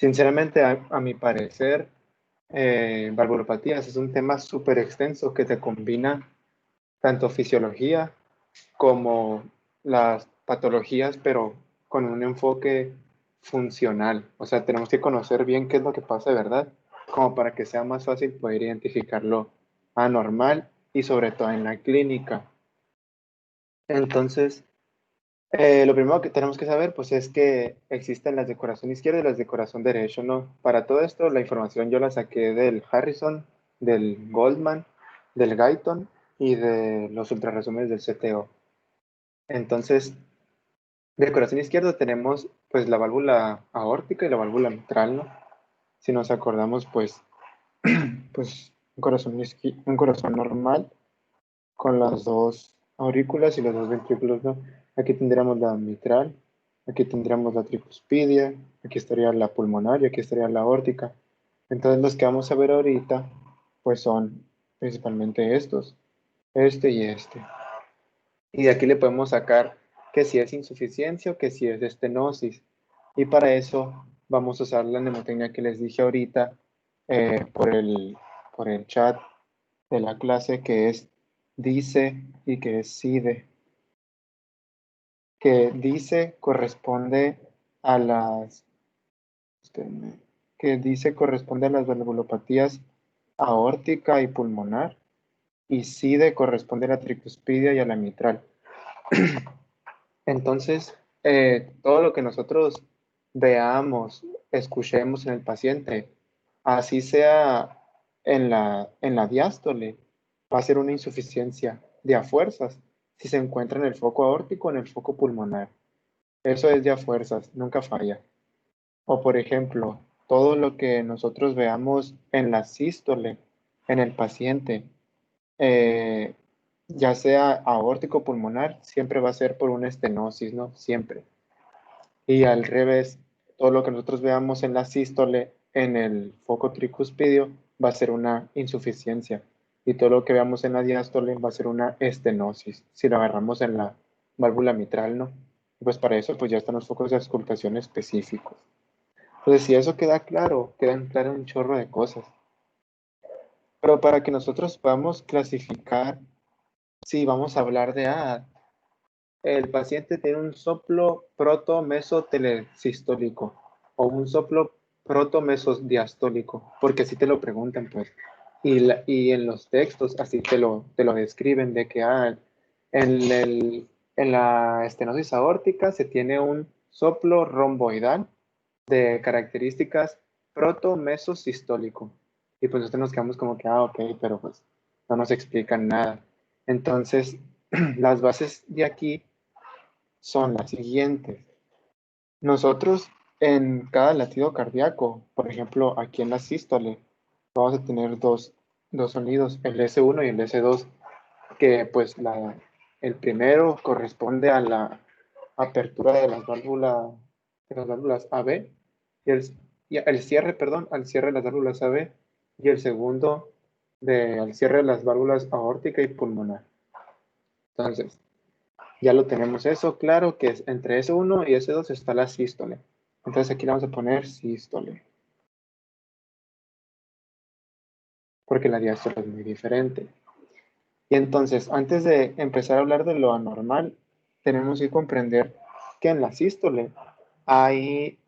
Sinceramente, a mi parecer, valvulopatías es un tema súper extenso que te combina tanto fisiología como las patologías, pero con un enfoque funcional. O sea, tenemos que conocer bien qué es lo que pasa de verdad, como para que sea más fácil poder identificar lo anormal y sobre todo en la clínica. Entonces, lo primero que tenemos que saber, pues, es que existen las de corazón izquierdo y las de corazón derecho, ¿no? Para todo esto, la información yo la saqué del Harrison, del Goldman, del Guyton y de los ultrarresúmenes del CTO. Entonces, del corazón izquierdo tenemos, pues, la válvula aórtica y la válvula mitral, ¿no? Si nos acordamos, pues, un corazón normal con las dos aurículas y los dos ventrículos, ¿no? Aquí tendríamos la mitral, aquí tendríamos la tricuspidia, aquí estaría la pulmonar y aquí estaría la aórtica. Entonces los que vamos a ver ahorita, pues son principalmente estos, este y este. Y de aquí le podemos sacar que si es insuficiencia o que si es estenosis. Y para eso vamos a usar la mnemotecnia que les dije ahorita por el chat de la clase, que es dice y que es side. Que dice corresponde a las que dice corresponde a las valvulopatías aórtica y pulmonar, y side corresponde a la tricuspidia y a la mitral. Entonces, todo lo que nosotros veamos, escuchemos en el paciente, así sea en la diástole, va a ser una insuficiencia de a fuerzas si se encuentra en el foco aórtico o en el foco pulmonar. Eso es de a fuerzas, nunca falla. O por ejemplo, todo lo que nosotros veamos en la sístole, en el paciente, eh, ya sea aórtico o pulmonar, siempre va a ser por una estenosis, ¿no? Siempre. Y al revés, todo lo que nosotros veamos en la sístole, en el foco tricuspidio, va a ser una insuficiencia. Y todo lo que veamos en la diástole va a ser una estenosis, si lo agarramos en la válvula mitral, ¿no? Pues para eso, pues ya están los focos de auscultación específicos. Entonces, si eso queda claro, quedan claras un chorro de cosas. Pero para que nosotros podamos clasificar, si vamos a hablar de, el paciente tiene un soplo proto-mesotelesistólico o un soplo proto-mesodiastólico, porque así te lo preguntan, pues. Y en los textos así te lo describen de que en, en la estenosis aórtica se tiene un soplo romboidal de características proto-mesosistólico. Y pues nosotros nos quedamos como que, ok, pero pues no nos explican nada. Entonces, las bases de aquí son las siguientes. Nosotros en cada latido cardíaco, por ejemplo, aquí en la sístole, vamos a tener dos sonidos, el S1 y el S2, que pues el primero corresponde a la apertura de las válvulas AB y el cierre, perdón, al cierre de las válvulas AB, y el segundo al cierre de las válvulas aórtica y pulmonar. Entonces, ya lo tenemos eso claro, que es entre S1 y S2 está la sístole. Entonces aquí le vamos a poner sístole, porque la diástole es muy diferente. Y entonces, antes de empezar a hablar de lo anormal, tenemos que comprender que en la sístole hay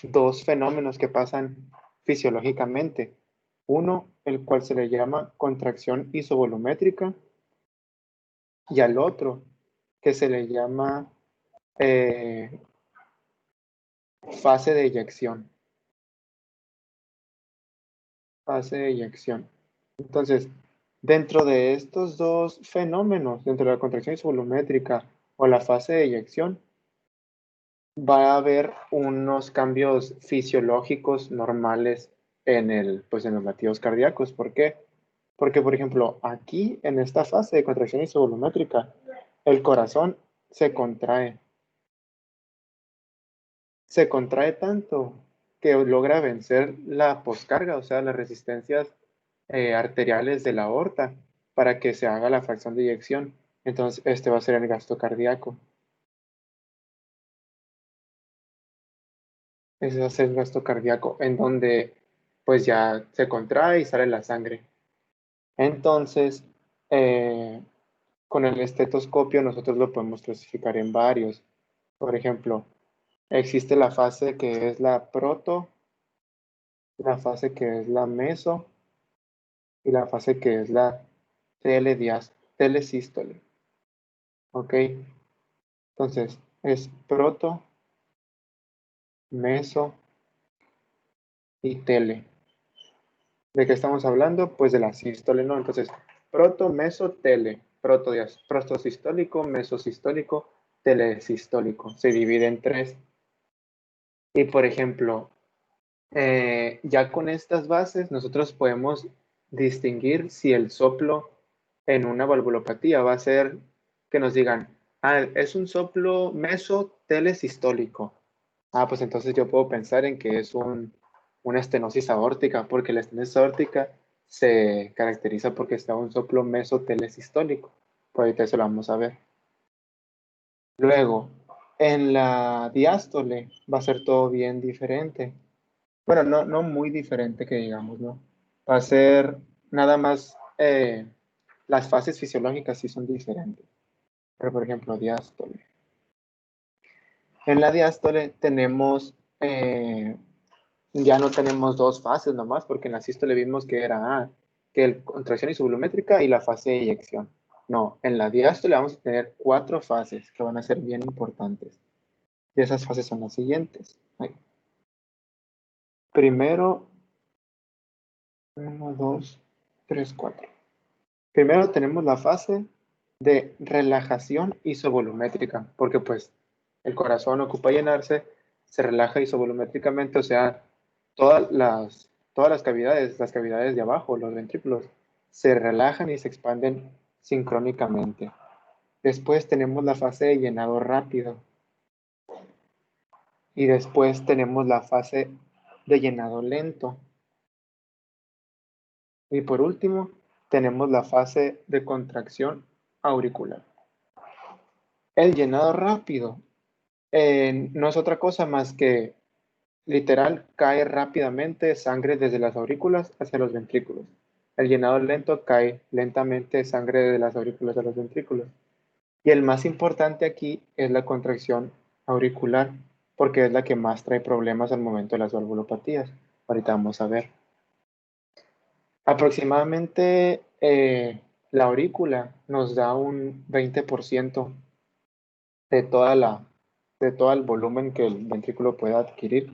dos fenómenos que pasan fisiológicamente. Uno, el cual se le llama contracción isovolumétrica, y al otro, que se le llama eh, fase de eyección. Fase de eyección. Entonces, dentro de estos dos fenómenos, dentro de la contracción isovolumétrica o la fase de eyección, va a haber unos cambios fisiológicos normales pues en los latidos cardíacos. ¿Por qué? Porque, por ejemplo, aquí en esta fase de contracción isovolumétrica, el corazón se contrae. Se contrae tanto que logra vencer la poscarga, o sea, las resistencias arteriales de la aorta, para que se haga la fracción de eyección. Entonces, este va a ser el gasto cardíaco. Ese va a ser el gasto cardíaco, en donde pues ya se contrae y sale la sangre. Entonces, con el estetoscopio nosotros lo podemos clasificar en varios. Por ejemplo, existe la fase que es la proto, la fase que es la meso y la fase que es la telesístole. ¿Ok? Entonces, es proto, meso y tele. ¿De qué estamos hablando? Pues de la sístole, ¿no? Entonces, proto, meso, tele. Protosistólico, mesosistólico, telesistólico. Se divide en tres. Y por ejemplo, ya con estas bases, nosotros podemos distinguir si el soplo en una valvulopatía va a ser que nos digan, ah, es un soplo mesotelesistólico. Ah, pues entonces yo puedo pensar en que es una estenosis aórtica, porque la estenosis aórtica se caracteriza porque está un soplo mesotelesistólico. Pues ahorita eso lo vamos a ver. Luego, en la diástole va a ser todo bien diferente. Bueno, no muy diferente que digamos, ¿no? Va a ser nada más, las fases fisiológicas sí son diferentes. Pero, por ejemplo, diástole. En la diástole tenemos, ya no tenemos dos fases nomás, porque en la sístole vimos que era que el contracción isovolumétrica y la fase de eyección. No, en la diástole vamos a tener 4 fases que van a ser bien importantes. Y esas fases son las siguientes. Ahí. Primero, 1, 2, 3, 4. Primero tenemos la fase de relajación isovolumétrica, porque pues el corazón ocupa llenarse, se relaja isovolumétricamente, o sea, todas las cavidades de abajo, los ventrículos, se relajan y se expanden sincrónicamente. Después tenemos la fase de llenado rápido y después tenemos la fase de llenado lento. Y por último, tenemos la fase de contracción auricular. El llenado rápido no es otra cosa más que literal cae rápidamente sangre desde las aurículas hacia los ventrículos. El llenado lento cae lentamente sangre de las aurículas a los ventrículos. Y el más importante aquí es la contracción auricular, porque es la que más trae problemas al momento de las valvulopatías. Ahorita vamos a ver. Aproximadamente la aurícula nos da un 20% de de todo el volumen que el ventrículo pueda adquirir.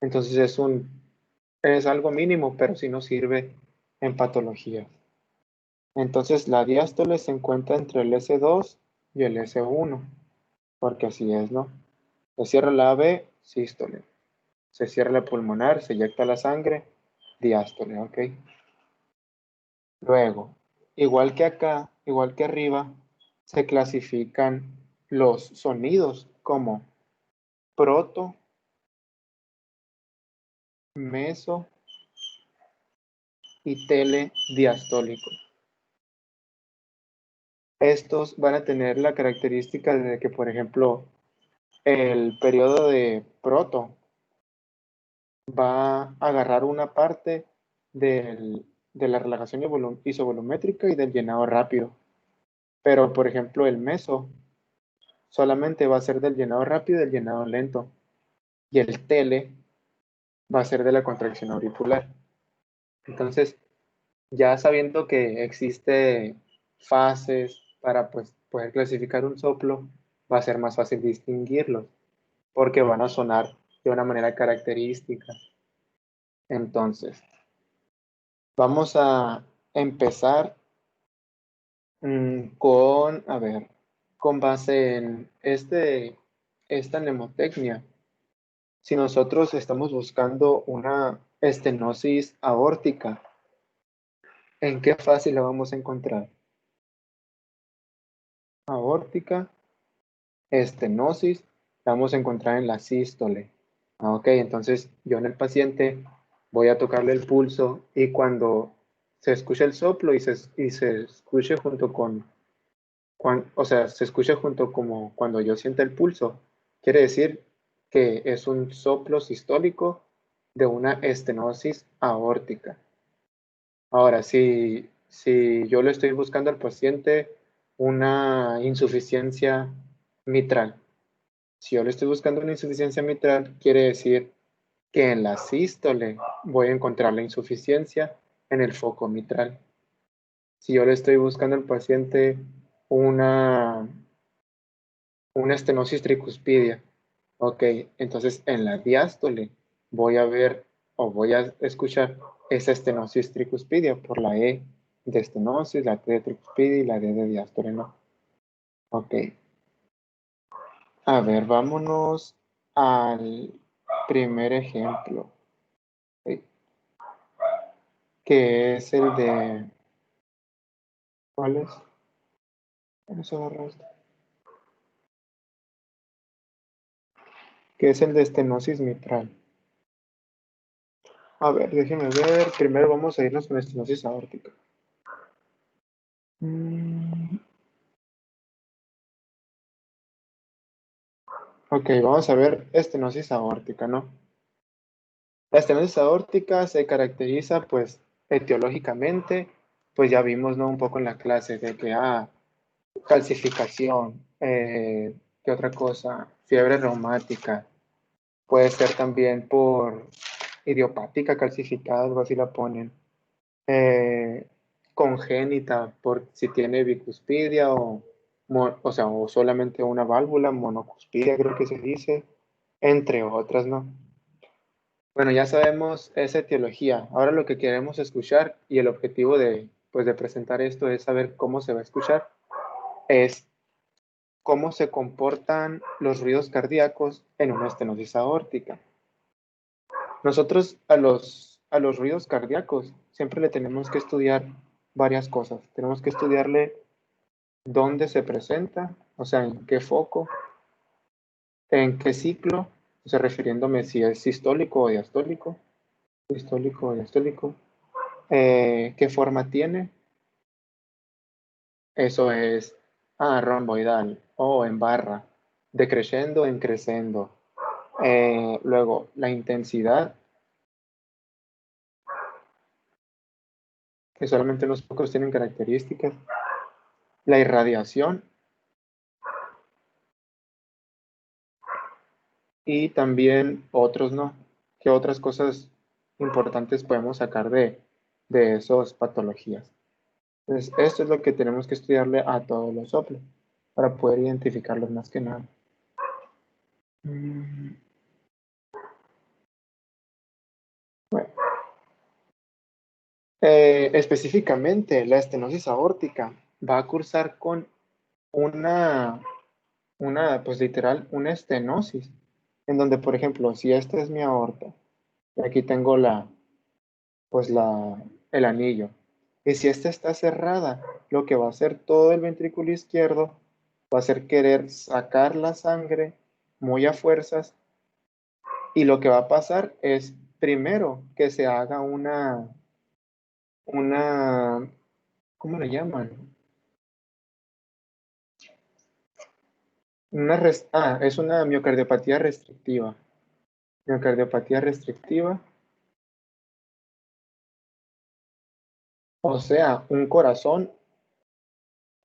Entonces es algo mínimo, pero sí nos sirve en patologías. Entonces la diástole se encuentra entre el S2 y el S1, porque así es, ¿no? Se cierra la AB, sístole. Se cierra la pulmonar, se eyecta la sangre, diástole, ¿ok? Luego, igual que acá, igual que arriba, se clasifican los sonidos como proto, meso y telediastólico. Estos van a tener la característica de que, por ejemplo, el periodo de proto va a agarrar una parte de la relajación isovolumétrica y del llenado rápido. Pero, por ejemplo, el meso solamente va a ser del llenado rápido y del llenado lento. Y el tele va a ser de la contracción auricular. Entonces, ya sabiendo que existe fases para pues, poder clasificar un soplo, va a ser más fácil distinguirlos, porque van a sonar de una manera característica. Entonces, vamos a empezar a ver, con base en esta mnemotecnia. Si nosotros estamos buscando una estenosis aórtica, ¿en qué fase la vamos a encontrar? Aórtica, estenosis, la vamos a encontrar en la sístole. Ok, entonces yo en el paciente voy a tocarle el pulso y cuando se escuche el soplo y se escuche junto o sea, se escuche junto como cuando yo sienta el pulso, quiere decir que es un soplo sistólico de una estenosis aórtica. Ahora, si yo le estoy buscando al paciente una insuficiencia mitral, si yo le estoy buscando una insuficiencia mitral, quiere decir que en la sístole voy a encontrar la insuficiencia en el foco mitral. Si yo le estoy buscando al paciente una, una estenosis tricuspidia, ok, entonces en la diástole voy a ver o voy a escuchar esa estenosis tricuspidia por la E de estenosis, la T de tricuspidia y la D de diástole, ¿no? Ok, a ver, vámonos al primer ejemplo, ¿ok? Que es el de, ¿cuál es? Vamos a agarrar esto. Que es el de estenosis mitral. A ver, déjenme ver. Primero vamos a irnos con estenosis aórtica. Ok, vamos a ver estenosis aórtica, ¿no? La estenosis aórtica se caracteriza, pues, etiológicamente, pues ya vimos, ¿no? Un poco en la clase de que, calcificación, ¿qué otra cosa? Fiebre reumática, puede ser también por idiopática calcificada, algo así la ponen. eh, Congénita, por si tiene bicuspidia o sea, o solamente una válvula, monocuspidia creo que se dice, entre otras, ¿no? Bueno, ya sabemos esa etiología. Ahora lo que queremos escuchar y el objetivo de, pues, de presentar esto es saber cómo se va a escuchar, es cómo se comportan los ruidos cardíacos en una estenosis aórtica. Nosotros a los ruidos cardíacos siempre le tenemos que estudiar varias cosas. Tenemos que estudiarle dónde se presenta, o sea, en qué foco, en qué ciclo, o sea, refiriéndome si es sistólico o diastólico, qué forma tiene, eso es romboidal o en barra, decreciendo en crescendo. Luego, la intensidad, que solamente unos pocos tienen características, la irradiación y también otros no. ¿Qué otras cosas importantes podemos sacar de esas patologías? Entonces, esto es lo que tenemos que estudiarle a todos los soplos para poder identificarlos más que nada. Mm, Bueno, específicamente, la estenosis aórtica va a cursar con una, pues literal, una estenosis, en donde, por ejemplo, si esta es mi aorta, y aquí tengo pues el anillo, y si esta está cerrada, lo que va a hacer todo el ventrículo izquierdo va a ser querer sacar la sangre muy a fuerzas, y lo que va a pasar es, primero, que se haga una, ¿cómo le llaman? Es una miocardiopatía restrictiva. Miocardiopatía restrictiva, o sea, un corazón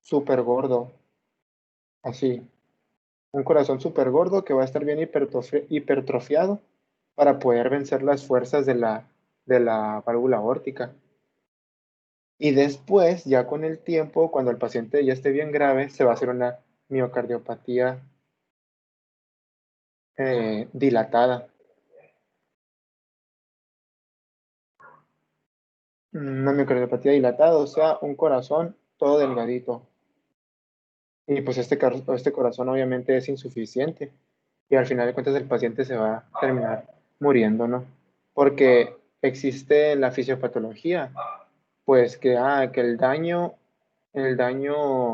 súper gordo, así. Un corazón súper gordo que va a estar bien hipertrofiado para poder vencer las fuerzas de la válvula aórtica. Y después, ya con el tiempo, cuando el paciente ya esté bien grave, se va a hacer una miocardiopatía dilatada. Una miocardiopatía dilatada, o sea, un corazón todo delgadito. Y pues este corazón obviamente es insuficiente. Y al final de cuentas el paciente se va a terminar muriendo, ¿no? Porque existe en la fisiopatología, pues que el daño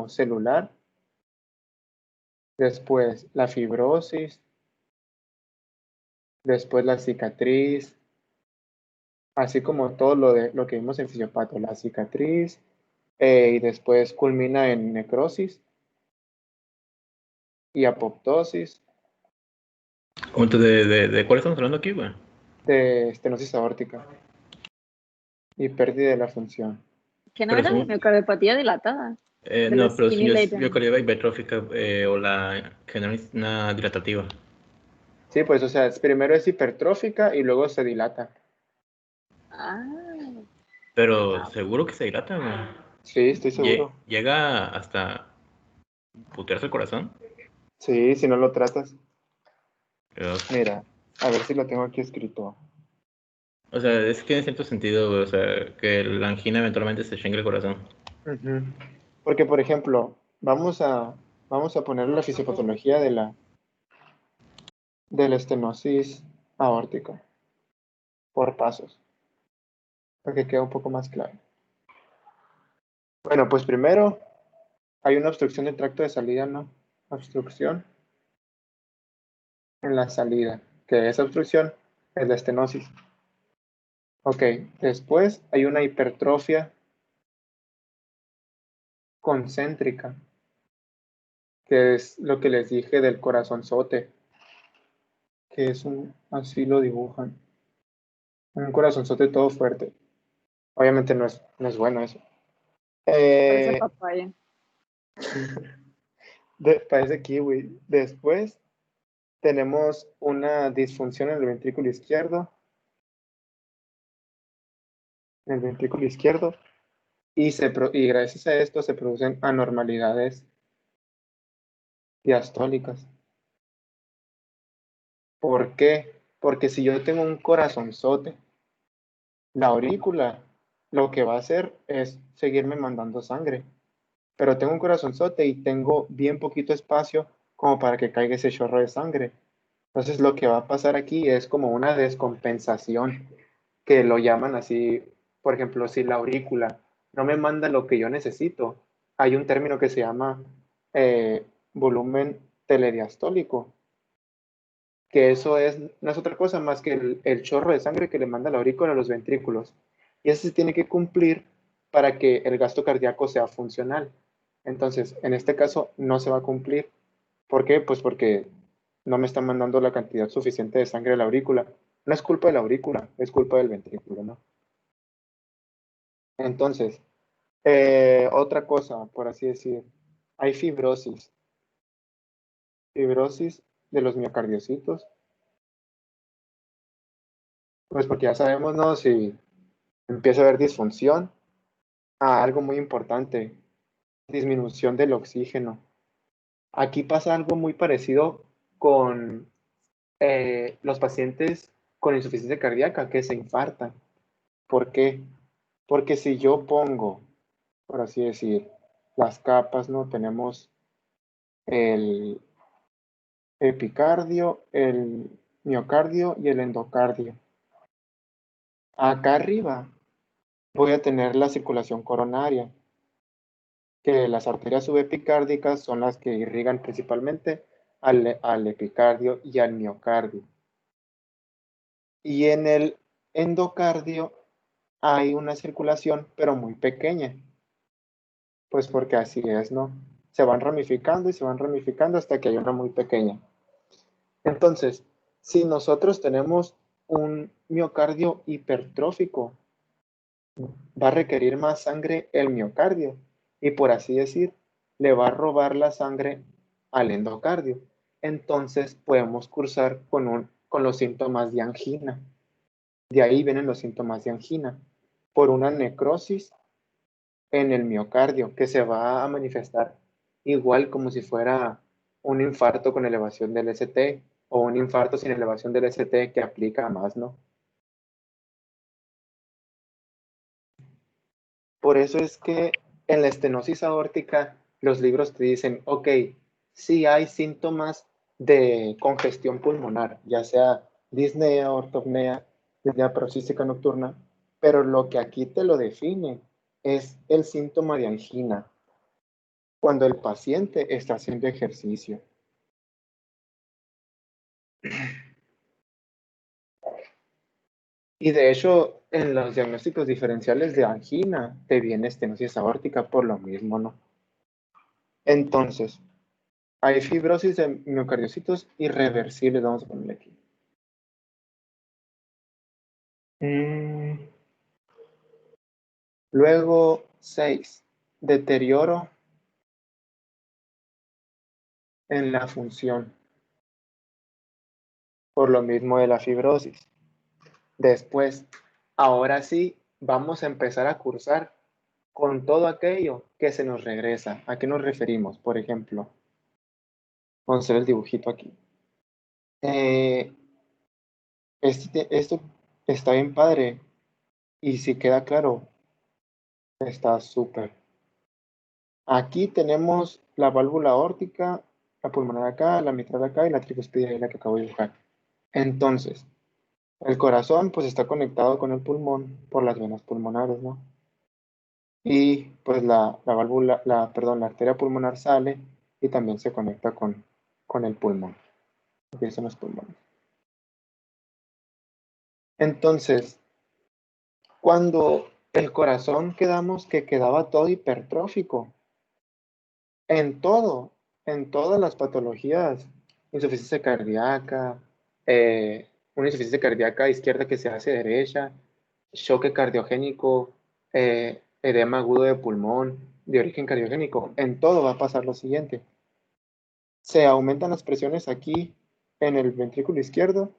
celular, después la fibrosis, después la cicatriz, así como todo lo que vimos en fisiopato, la cicatriz, y después culmina en necrosis y apoptosis ¿De cuál estamos hablando aquí, güey? De estenosis aórtica y pérdida de la función. Que no Pero era según, miocardiopatía dilatada. De la no, pero skinny según yo es laden. miocarditis hipertrófica o la general dilatativa. Sí, pues, o sea, primero es hipertrófica y luego se dilata. Ah, Pero seguro que se dilata, güey. Sí, estoy seguro. Llega hasta putearse el corazón. Sí, si no lo tratas. Pero, Mira, a ver si lo tengo aquí escrito. o sea, es que en cierto sentido, güey, o sea, que la angina eventualmente se chingue el corazón. Ujú. Porque, por ejemplo, vamos a poner la fisiopatología de la estenosis aórtica por pasos, para que quede un poco más claro. Bueno, pues primero hay una obstrucción del tracto de salida, ¿no? Obstrucción en la salida, que esa obstrucción es la estenosis. Ok, después hay una hipertrofia concéntrica, que es lo que les dije del corazonzote, que es así lo dibujan, un corazonzote todo fuerte. Obviamente no es bueno eso. parece papaya. Parece kiwi. Después tenemos una disfunción en el ventrículo izquierdo, y gracias a esto se producen anormalidades diastólicas. ¿Por qué? Porque si yo tengo un corazonzote, la aurícula lo que va a hacer es seguirme mandando sangre. Pero tengo un corazonzote y tengo bien poquito espacio como para que caiga ese chorro de sangre. Entonces lo que va a pasar aquí es como una descompensación, que lo llaman así, por ejemplo, si la aurícula no me manda lo que yo necesito, hay un término que se llama volumen telediastólico, que eso no es otra cosa más que el chorro de sangre que le manda la aurícula a los ventrículos. Y eso se tiene que cumplir para que el gasto cardíaco sea funcional. Entonces, en este caso, no se va a cumplir. ¿Por qué? Pues porque no me están mandando la cantidad suficiente de sangre a la aurícula. No es culpa de la aurícula, es culpa del ventrículo, ¿no? Entonces, otra cosa, por así decir, hay fibrosis de los miocardiocitos, pues porque ya sabemos, ¿no? Si empieza a haber disfunción, algo muy importante, disminución del oxígeno. Aquí pasa algo muy parecido con los pacientes con insuficiencia cardíaca que se infartan. ¿Por qué? Porque si yo pongo, por así decir, las capas, ¿no? Tenemos el epicardio, el miocardio y el endocardio. Acá arriba voy a tener la circulación coronaria, que las arterias subepicárdicas son las que irrigan principalmente al epicardio y al miocardio. Y en el endocardio hay una circulación, pero muy pequeña, pues porque así es, ¿no? Se van ramificando y se van ramificando hasta que hay una muy pequeña. Entonces, si nosotros tenemos un miocardio hipertrófico, va a requerir más sangre el miocardio y por así decir, le va a robar la sangre al endocardio. Entonces podemos cursar con los síntomas de angina. De ahí vienen los síntomas de angina, por una necrosis en el miocardio que se va a manifestar igual como si fuera un infarto con elevación del ST o un infarto sin elevación del ST que aplica más, ¿no? Por eso es que en la estenosis aórtica los libros te dicen, ok, sí hay síntomas de congestión pulmonar, ya sea disnea, ortopnea, disnea paroxística nocturna, pero lo que aquí te lo define es el síntoma de angina cuando el paciente está haciendo ejercicio. Y de hecho, en los diagnósticos diferenciales de angina te viene estenosis aórtica por lo mismo, ¿no? Entonces, Hay fibrosis de miocardiocitos irreversibles, vamos a ponerle aquí. Luego, 6. Deterioro en la función. Por lo mismo de la fibrosis. Después, ahora sí, vamos a empezar a cursar con todo aquello que se nos regresa. ¿A qué nos referimos? Por ejemplo, vamos a hacer el dibujito aquí. Esto está bien padre. Y si queda claro, está súper. Aquí tenemos la válvula aórtica, la pulmonar acá, la mitral acá y la tricuspidia la que acabo de dibujar. Entonces, el corazón pues está conectado con el pulmón por las venas pulmonares, ¿no? Y pues la arteria pulmonar sale y también se conecta con el pulmón. Aquí son los pulmones. Entonces, cuando el corazón quedamos que quedaba todo hipertrófico, en todas las patologías, insuficiencia cardíaca, una insuficiencia cardíaca izquierda que se hace derecha, choque cardiogénico, edema agudo de pulmón, de origen cardiogénico, en todo va a pasar lo siguiente. Se aumentan las presiones aquí en el ventrículo izquierdo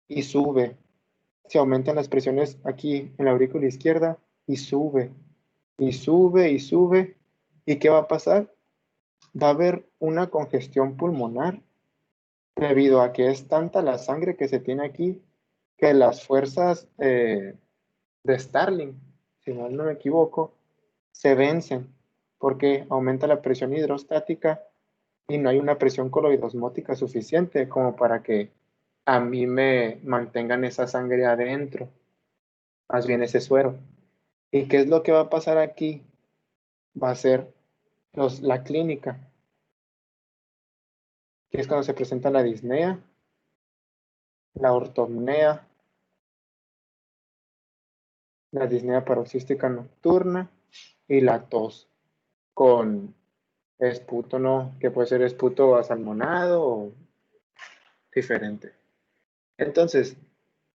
y sube. Se aumentan las presiones aquí en la aurícula izquierda y sube, y sube, y sube. ¿Y qué va a pasar? Va a haber una congestión pulmonar debido a que es tanta la sangre que se tiene aquí que las fuerzas de Starling, si no me equivoco, se vencen porque aumenta la presión hidrostática y no hay una presión coloidosmótica suficiente como para que a mí me mantengan esa sangre adentro, más bien ese suero. ¿Y qué es lo que va a pasar aquí? Va a ser la clínica, que es cuando se presenta la disnea, la ortopnea, la disnea paroxística nocturna y la tos con esputo, ¿no? Que puede ser esputo asalmonado o diferente. Entonces,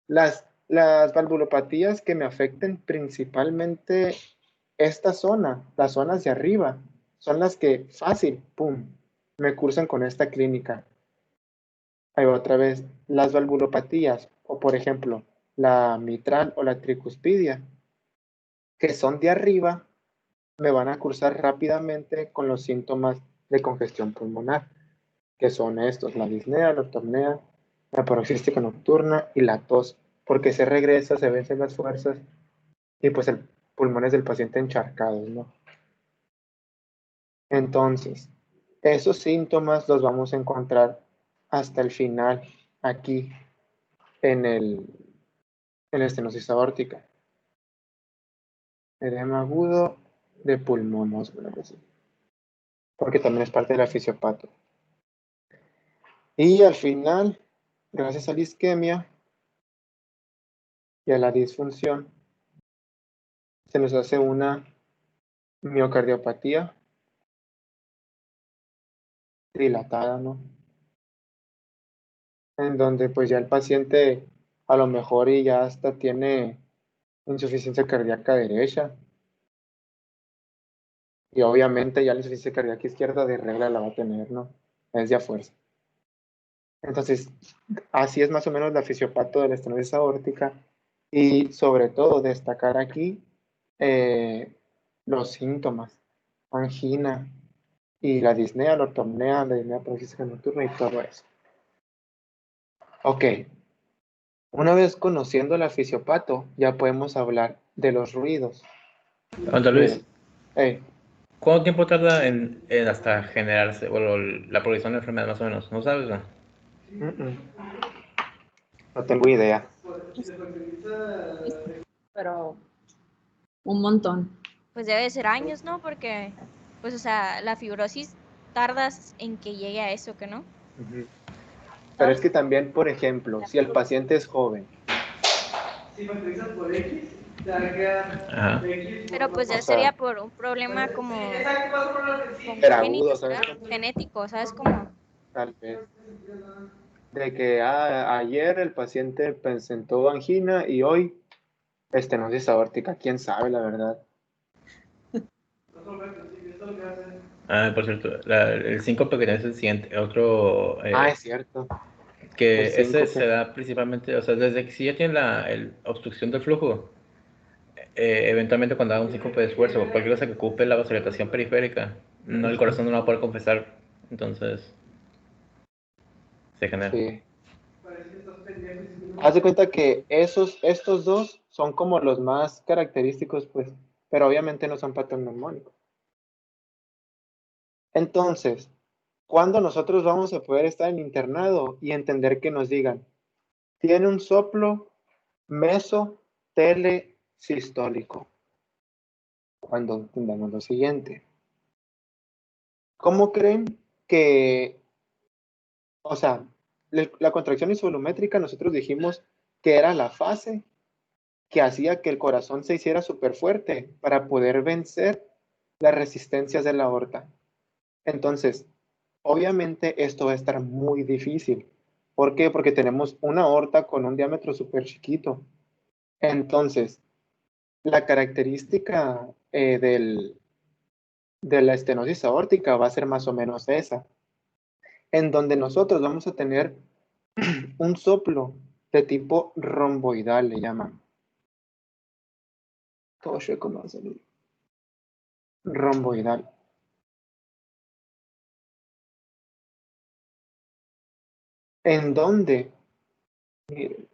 las valvulopatías que me afecten principalmente esta zona, las zonas de arriba, son las que fácil, pum, me cursan con esta clínica. Ahí va otra vez, las valvulopatías, o por ejemplo, la mitral o la tricuspidia, que son de arriba, me van a cursar rápidamente con los síntomas de congestión pulmonar, que son estos, la disnea, la ortopnea, la paroxística nocturna y la tos, porque se regresa, se vencen las fuerzas y pues el pulmones del paciente encharcados, ¿no? Entonces, esos síntomas los vamos a encontrar hasta el final aquí en la estenosis aórtica. Edema agudo de pulmón, vamos a ponerlo así, porque también es parte de la fisiopato. Y al final, gracias a la isquemia y a la disfunción, se nos hace una miocardiopatía dilatada, ¿no? En donde pues ya el paciente a lo mejor y ya hasta tiene insuficiencia cardíaca derecha. Y obviamente ya la insuficiencia cardíaca izquierda de regla la va a tener, ¿no? Es de a fuerza. Entonces, así es más o menos la fisiopato de la estenosis aórtica. Y sobre todo destacar aquí los síntomas, angina y la disnea, la ortopnea, la disnea paroxística nocturna y todo eso. Ok, una vez conociendo la fisiopato, ya podemos hablar de los ruidos. Anda, Luis. Hey. ¿Cuánto tiempo tarda en hasta generarse la progresión de la enfermedad más o menos? ¿No sabes? No, no tengo idea. Pero un montón. Pues debe ser años, ¿no? Porque, pues, o sea, la fibrosis tardas en que llegue a eso, ¿que no? Pero es que también, por ejemplo, si el paciente es joven. Si factorizas por X, Ajá. Pero pues O ya sea, sería por un problema como pero congénito, agudo, ¿sabes? ¿verdad? Genético, ¿sabes cómo? Tal vez. De que ayer el paciente presentó angina y hoy estenosis aórtica. ¿Quién sabe, la verdad? Por cierto, el síncope que tenés es el siguiente, otro Es cierto. El que ese se síncope. da principalmente, o sea, desde que si ya tiene la obstrucción del flujo, eventualmente cuando haga un síncope de esfuerzo o cualquier cosa que ocupe la vasodilatación periférica, no, el corazón no va a poder compensar, entonces se genera. Sí. Haz de cuenta que estos dos son como los más característicos, pues, pero obviamente no son patognomónicos. Entonces, ¿cuándo nosotros vamos a poder estar en internado y entender que nos digan, tiene un soplo mesotelesistólico? Cuando entendamos lo siguiente. ¿Cómo creen que, o sea, la contracción isovolumétrica nosotros dijimos que era la fase que hacía que el corazón se hiciera súper fuerte para poder vencer las resistencias de la aorta? Entonces, obviamente esto va a estar muy difícil. ¿Por qué? Porque tenemos una aorta con un diámetro súper chiquito. Entonces, la característica de la estenosis aórtica va a ser más o menos esa, en donde nosotros vamos a tener un soplo de tipo romboidal, le llaman. Todo chueco me va a salir. Romboidal. En donde, miren,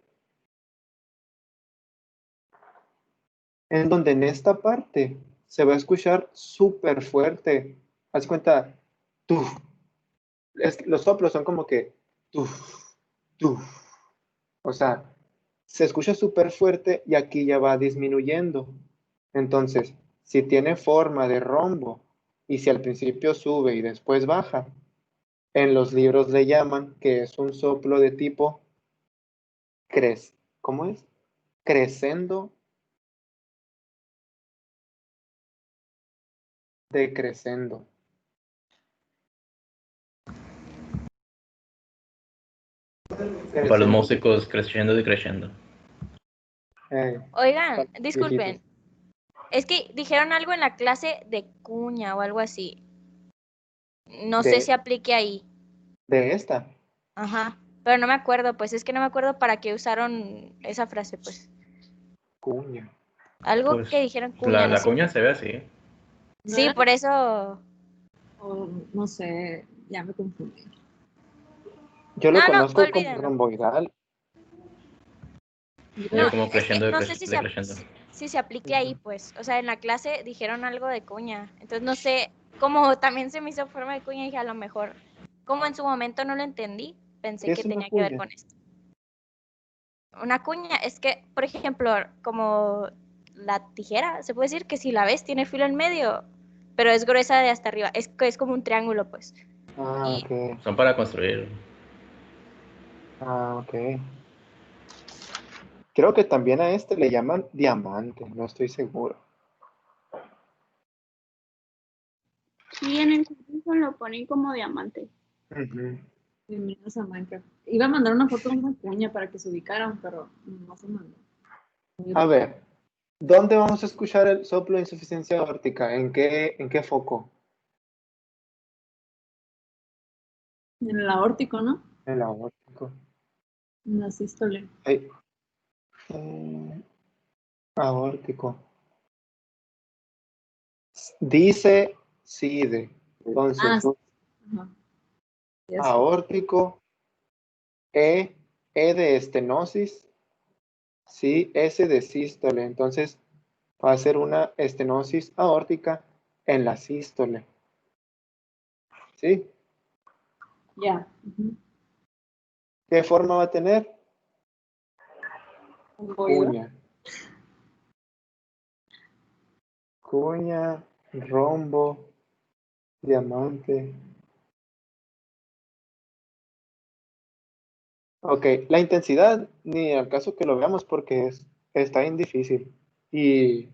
en donde en esta parte se va a escuchar súper fuerte. Haz cuenta, tuf. Los soplos son como que tuf, tuf. O sea, se escucha súper fuerte y aquí ya va disminuyendo. Entonces, si tiene forma de rombo y si al principio sube y después baja, en los libros le llaman que es un soplo de tipo ¿cómo es? Crescendo, decrescendo. Para los Crescendo, músicos, creciendo y creciendo. Oigan, viejitos. disculpen, es que dijeron algo en la clase de cuña o algo así. No sé si De, aplique ahí. de esta Ajá. Pero no me acuerdo, pues es que no me acuerdo para qué usaron esa frase, pues. cuña. Algo Pues que dijeron cuña, la, no la sé. cuña se ve así. ¿No Sí, era? por eso. O no sé, ya me confundí. Yo lo No, no, conozco como olvídenlo. romboidal. No, Yo como es que creciendo, no sé decreciendo. si se aplique ahí, pues. O sea, en la clase dijeron algo de cuña. Entonces no sé, como también se me hizo forma de cuña, dije a lo mejor, como en su momento no lo entendí, pensé ¿Qué que es una tenía que ver cuña? con esto. Una cuña es que, por ejemplo, como la tijera, se puede decir que si la ves tiene filo en medio, pero es gruesa de hasta arriba. Es como un triángulo, pues. Y Ok. Son para construir. Ok. Creo que también a este le llaman diamante, no estoy seguro. Sí, en el curso lo ponen como diamante. Ujú. Bienvenidos a Minecraft. Iba a mandar una foto de una cuña para que se ubicaran, pero no se mandó. A ver, ¿dónde vamos a escuchar el soplo de insuficiencia aórtica? ¿En qué foco? En el aórtico, ¿no? En el aórtico. En la sístole. Ay, eh, aórtico. Dice SIDE. Ah, Entonces, sí. Ajá. Ya sé. aórtico, E de estenosis, sí, S de sístole. Entonces, va a ser una estenosis aórtica en la sístole. ¿Sí? Ya. Ujú. ¿Qué forma va a tener? Ovoide. Cuña. Cuña, rombo, diamante. Ok, la intensidad, ni al caso que lo veamos porque está bien difícil. Y,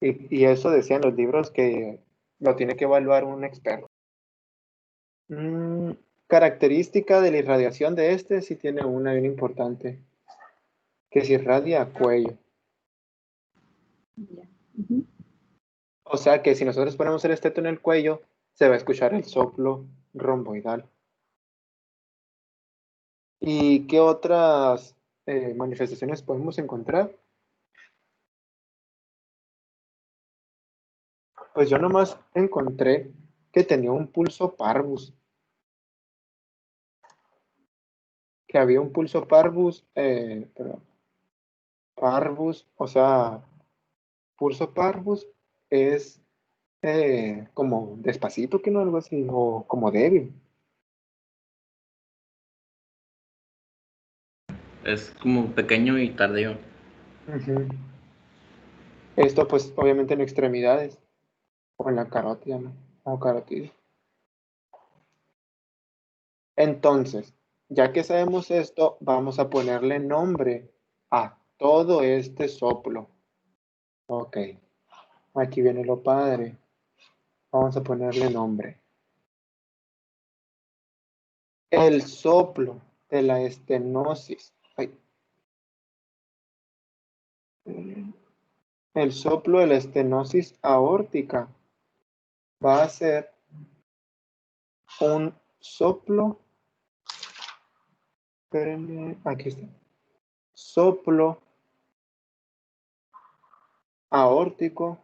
y eso decían los libros que lo tiene que evaluar un experto. Característica de la irradiación de este sí tiene una bien importante, que se irradia a cuello. Ya. Ujú. O sea que si nosotros ponemos el esteto en el cuello, se va a escuchar el soplo romboidal. ¿Y qué otras manifestaciones podemos encontrar? Pues yo nomás encontré que tenía un pulso parvus. Que había un pulso parvus, parvus, o sea, pulso parvus es como despacito, que no algo así, o como débil. Es como pequeño y tardío. Ujú. Esto pues obviamente en extremidades o en la carótida, ¿no? O carotidia. Entonces, ya que sabemos esto, vamos a ponerle nombre a todo este soplo. Ok, aquí viene lo padre. Vamos a ponerle nombre. El soplo de la estenosis. Ay. El soplo de la estenosis aórtica va a ser un soplo. Espérenme, aquí está. Soplo aórtico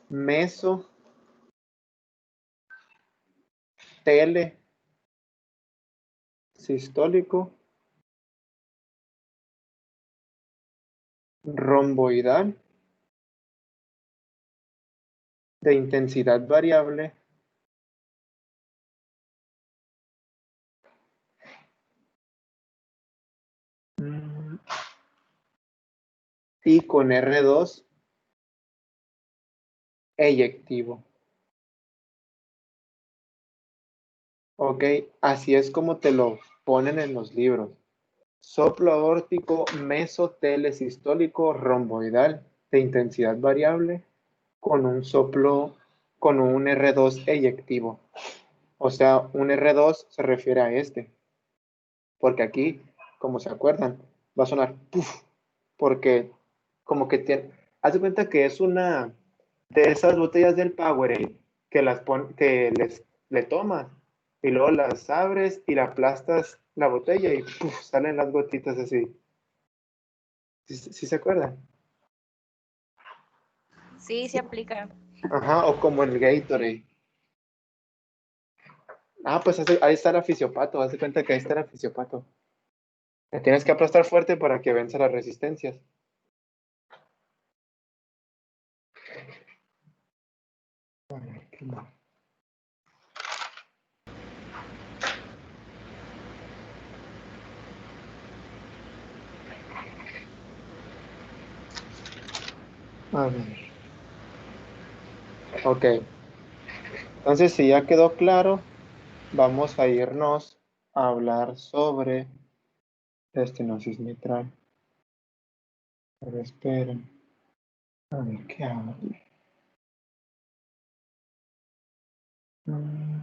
meso sistólico romboidal de intensidad variable y con R2 eyectivo. Ok, así es como te lo ponen en los libros. Soplo aórtico mesotelesistólico romboidal de intensidad variable con un soplo, con un R2 eyectivo. O sea, un R2 se refiere a este. Porque aquí, como se acuerdan, va a sonar puff, porque como que tiene, haz de cuenta que es una de esas botellas del Powerade que le tomas y luego las abres y la aplastas la botella y puff, salen las gotitas así. ¿Sí se acuerdan? Sí, se aplica. Ajá, o como el Gatorade. Ah, pues ahí está el fisiopato, haz de cuenta que ahí está el fisiopato. Le tienes que aplastar fuerte para que venza las resistencias. A ver, ¿qué más? A ver. Ok. Entonces, si ya quedó claro, vamos a irnos a hablar sobre la estenosis mitral. Pero esperen. A ver, ¿qué hago? Mm,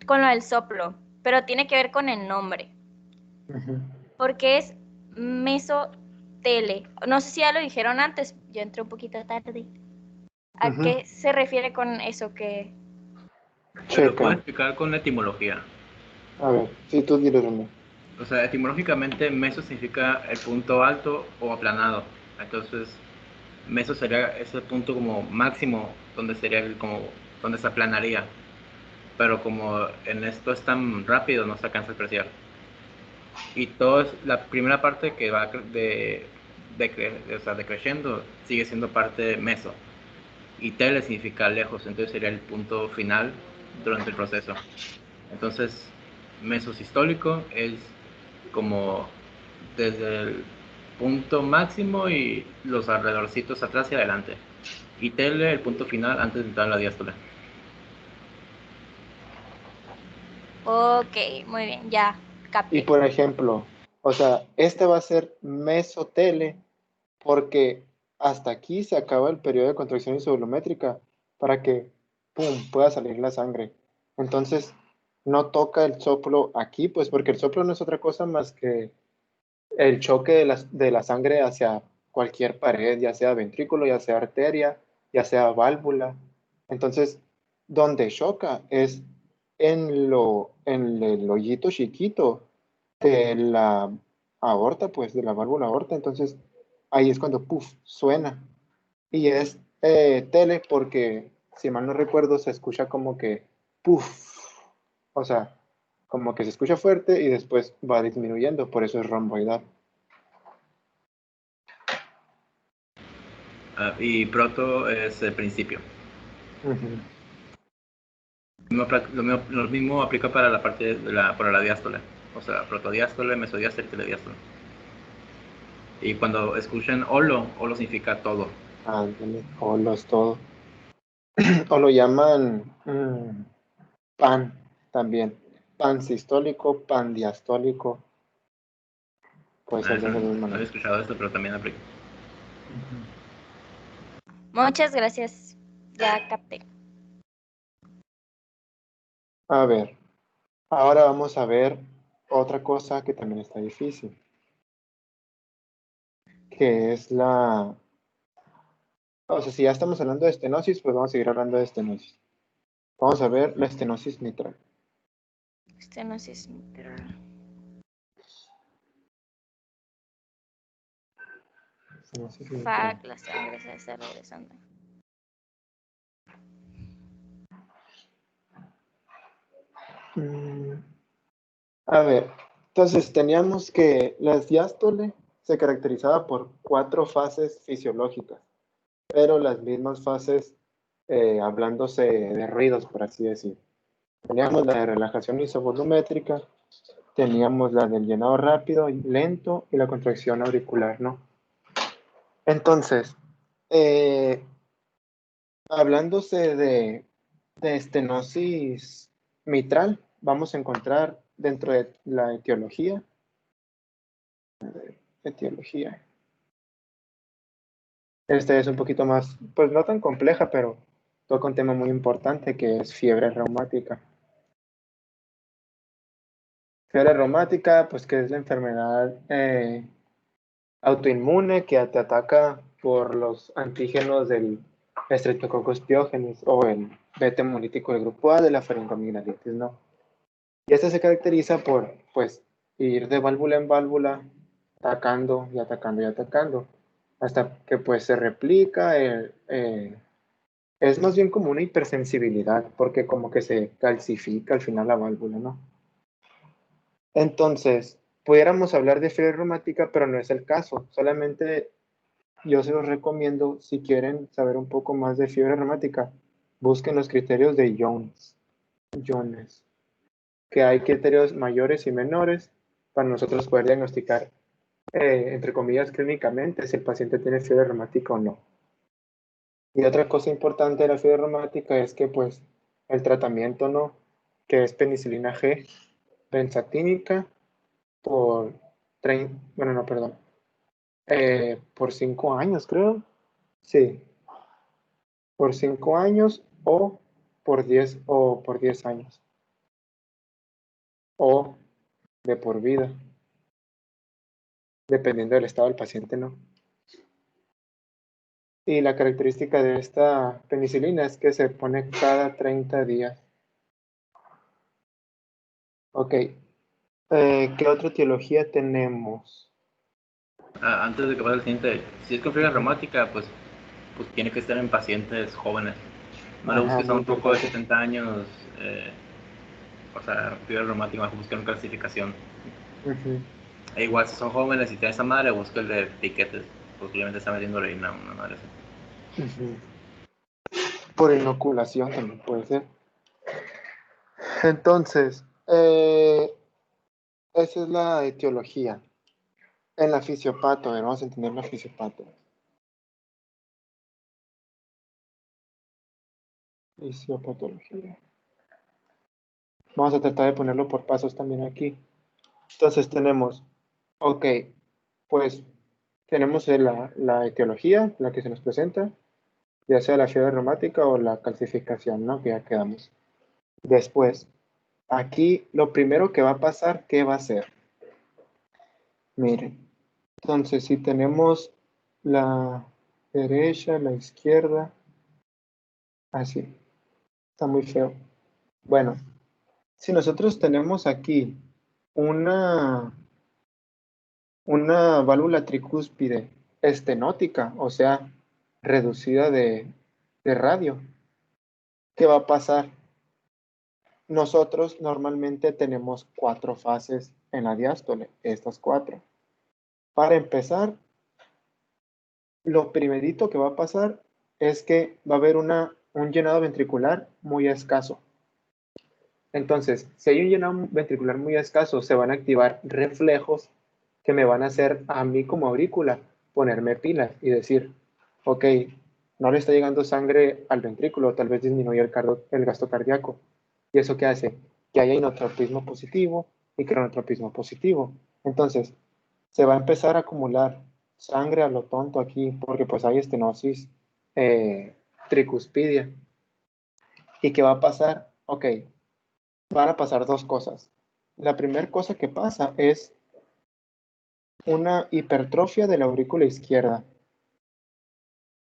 Con lo del soplo, pero tiene que ver con el nombre, ujú. porque es mesotele. No sé si ya lo dijeron antes, yo entré un poquito tarde. ¿A Ujú. qué se refiere con eso que Te lo puedo Checa. explicar con etimología. A ver, si tú dile dónde. O sea, etimológicamente meso significa el punto alto o aplanado. Entonces, meso sería ese punto como máximo donde sería como donde se aplanaría. Pero como en esto es tan rápido, no se alcanza a apreciar. Y todo es, la primera parte que va o sea, decreciendo sigue siendo parte de meso. Y tele significa lejos, entonces sería el punto final durante el proceso. Entonces, mesosistólico es como desde punto máximo y los alrededorcitos atrás y adelante. Y tele, el punto final antes de entrar a la diástole. Ok, muy bien, ya Y capté. por ejemplo, o sea, este va a ser mesotele porque hasta aquí se acaba el periodo de contracción isovolumétrica para que, pum, pueda salir la sangre. Entonces, no toca el soplo aquí, pues porque el soplo no es otra cosa más que el choque de la sangre hacia cualquier pared, ya sea ventrículo, ya sea arteria, ya sea válvula. Entonces, donde choca es en el hoyito chiquito de la aorta, pues de la válvula aorta. Entonces, ahí es cuando, puff, suena. Y es tele porque, si mal no recuerdo, se escucha como que, puff, o sea, como que se escucha fuerte y después va disminuyendo, por eso es romboidal. Y proto es el principio. Ujú. Lo mismo aplica para la parte para la diástole. O sea, protodiástole, mesodiástole y telediástole. Y cuando escuchen holo significa todo. Ándale, o lo es todo. O lo llaman pan también. Pan sistólico, pan diastólico. Puede ser de esa misma No había manera. escuchado esto, pero también aplica. Muchas gracias, ya capté. A ver, ahora vamos a ver otra cosa que también está difícil, que es la... O sea, si ya estamos hablando de estenosis, pues vamos a seguir hablando de estenosis. Vamos a ver la estenosis mitral. Estenosis mitral. Estenosis mitral. Fuck, la sangre se está regresando. A ver, entonces teníamos que la diástole se caracterizaba por 4 fases fisiológicas, pero las mismas fases hablándose de ruidos, por así decir. Teníamos la de relajación isovolumétrica, teníamos la del llenado rápido y lento y la contracción auricular, ¿no? Entonces, eh, hablándose de estenosis mitral, vamos a encontrar dentro de la etiología. Este es un poquito más, pues no tan compleja, pero toca un tema muy importante que es fiebre reumática. Fiebre reumática, pues que es la enfermedad autoinmune que te ataca por los antígenos del Streptococcus pyogenes o el beta hemolítico del grupo A de la faringoamigdalitis, ¿no? Y esta se caracteriza por, pues, ir de válvula en válvula, atacando y atacando y atacando, hasta que pues se replica. Es más bien como una hipersensibilidad, porque como que se calcifica al final la válvula, ¿no? Entonces, pudiéramos hablar de fiebre reumática, pero no es el caso. Solamente yo se los recomiendo, si quieren saber un poco más de fiebre reumática, busquen los criterios de Jones. Jones. Que hay criterios mayores y menores para nosotros poder diagnosticar, entre comillas, clínicamente si el paciente tiene fiebre reumática o no. Y otra cosa importante de la fiebre reumática es que, pues, el tratamiento, ¿no? Que es penicilina G, benzatínica, por, bueno, no, perdón, por 5 años, creo. Sí, por 5 años o por 10 años. O de por vida, dependiendo del estado del paciente, ¿no? Y la característica de esta penicilina es que se pone cada 30 días. Ok. ¿Qué otra etiología tenemos? Antes de que pase el siguiente, si es con fiebre reumática, pues tiene que estar en pacientes jóvenes. No le Ajá, busques a muy un poco de importante. 70 años, o sea, fiebre reumática, buscar una clasificación. Ujú, E igual, si son jóvenes y tiene esa madre, busca el de piquetes. Posiblemente está metiendo orina, una madre así. ujú. Por inoculación también puede ser. Entonces, esa es la etiología. En la fisiopato, a ver, vamos a entender la fisiopato. Fisiopatología. Vamos a tratar de ponerlo por pasos también aquí. Entonces tenemos, ok, pues tenemos la etiología, la que se nos presenta, ya sea la fiebre reumática o la calcificación, ¿no? Que ya quedamos. Después, aquí lo primero que va a pasar, ¿qué va a ser? Miren, entonces si tenemos la derecha, la izquierda, así, está muy feo. Bueno, si nosotros tenemos aquí una válvula tricúspide estenótica, o sea, reducida de radio, ¿qué va a pasar? Nosotros normalmente tenemos 4 fases en la diástole, estas 4. Para empezar, lo primerito que va a pasar es que va a haber un llenado ventricular muy escaso. Entonces, si hay un llenado ventricular muy escaso, se van a activar reflejos que me van a hacer a mí como aurícula ponerme pilas y decir, ok, no le está llegando sangre al ventrículo, tal vez disminuye el gasto cardíaco. ¿Y eso qué hace? Que haya inotropismo positivo y cronotropismo positivo. Entonces, se va a empezar a acumular sangre a lo tonto aquí, porque pues hay estenosis tricuspidia. ¿Y qué va a pasar? Ok, van a pasar 2 cosas. La primera cosa que pasa es una hipertrofia de la aurícula izquierda.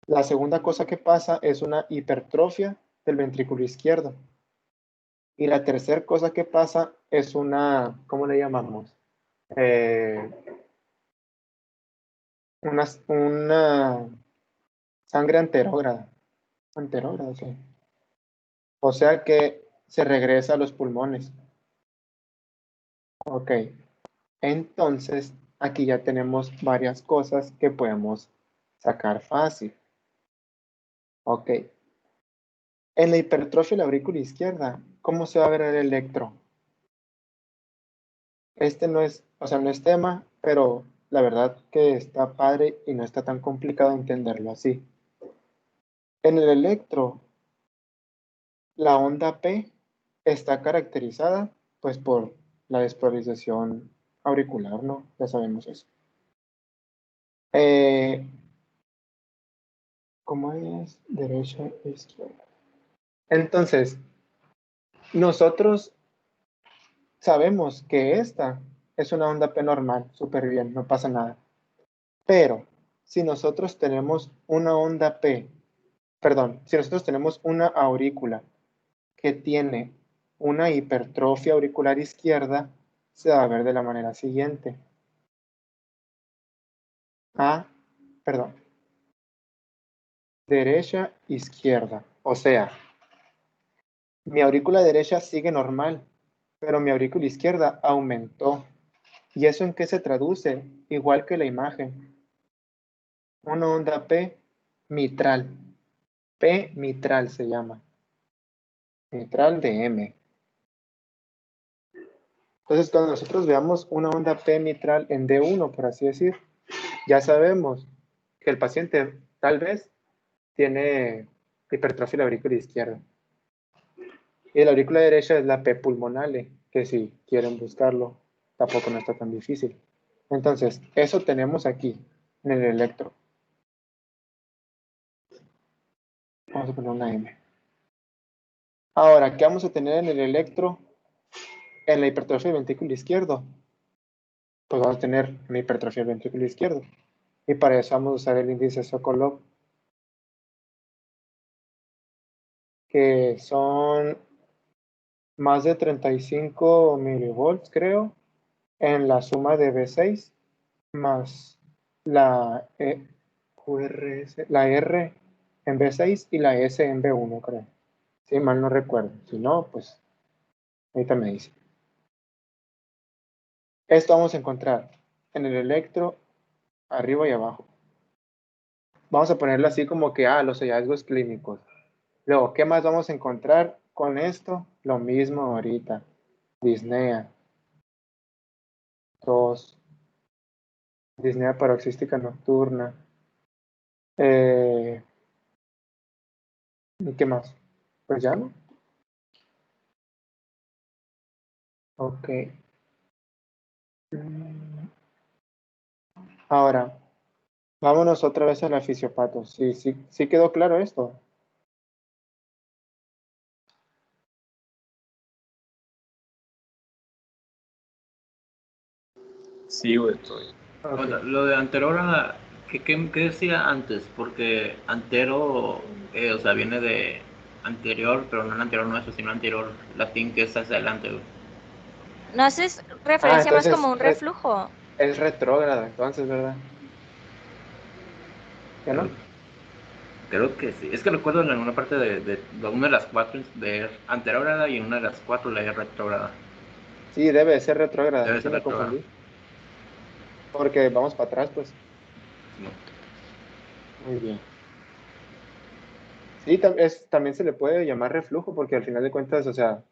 La segunda cosa que pasa es una hipertrofia del ventrículo izquierdo. Y la tercera cosa que pasa es una, ¿cómo le llamamos? Una sangre anterógrada. Anterógrada, sí. O sea que se regresa a los pulmones. Ok. Entonces, aquí ya tenemos varias cosas que podemos sacar fácil. Ok. En la hipertrofia de la aurícula izquierda, ¿cómo se va a ver el electro? Este no es, o sea, no es tema, pero la verdad que está padre y no está tan complicado entenderlo así. En el electro, la onda P está caracterizada pues por la despolarización auricular, ¿no? Ya sabemos eso. ¿Cómo es? Derecha e izquierda. Entonces, nosotros sabemos que esta es una onda P normal, súper bien, no pasa nada. Pero si nosotros tenemos una onda P, perdón, si nosotros tenemos una aurícula que tiene una hipertrofia auricular izquierda, se va a ver de la manera siguiente. Perdón, derecha, izquierda. O sea, mi aurícula derecha sigue normal, pero mi aurícula izquierda aumentó. ¿Y eso en qué se traduce? Igual que la imagen. Una onda P mitral. P mitral se llama. Mitral de M. Entonces, cuando nosotros veamos una onda P mitral en D1, por así decir, ya sabemos que el paciente tal vez tiene hipertrofia de la aurícula izquierda. Y la aurícula derecha es la P pulmonale, que si quieren buscarlo, tampoco no está tan difícil. Entonces, eso tenemos aquí, en el electro. Vamos a poner una M. Ahora, ¿qué vamos a tener en el electro en la hipertrofia del ventrículo izquierdo? Pues vamos a tener una hipertrofia del ventrículo izquierdo. Y para eso vamos a usar el índice Sokolov, que son más de 35 milivolts, creo, en la suma de B6 más la la R en B6 y la S en B1, creo. Si mal no recuerdo. Si no, pues ahorita me dice. Esto vamos a encontrar en el electro arriba y abajo. Vamos a ponerlo así como que, los hallazgos clínicos. Luego, ¿qué más vamos a encontrar con esto? Lo mismo ahorita. Disnea, tos, disnea paroxística nocturna. ¿Y qué más? Pues ya, ¿no? Ok. Ahora, vámonos otra vez a la fisiopato. Sí quedó claro esto. Sí, güey, estoy. Ok. Lo de anterógrada, ¿qué decía antes? Porque antero, o sea, viene de anterior, pero no el anterior nuestro, sino anterior latín que es hacia adelante, güey. ¿No haces referencia más como un reflujo? Es retrógrada, entonces, ¿verdad? ¿Ya no? Creo que sí. Es que recuerdo en alguna parte de una de las cuatro de anterógrada y en una de las cuatro la retrógrada. Sí, debe de ser retrógrada. Debe Sí ser me retrógrada. confundí. Porque vamos para atrás, pues. No. Muy bien. Sí, también se le puede llamar reflujo porque al final de cuentas, o sea,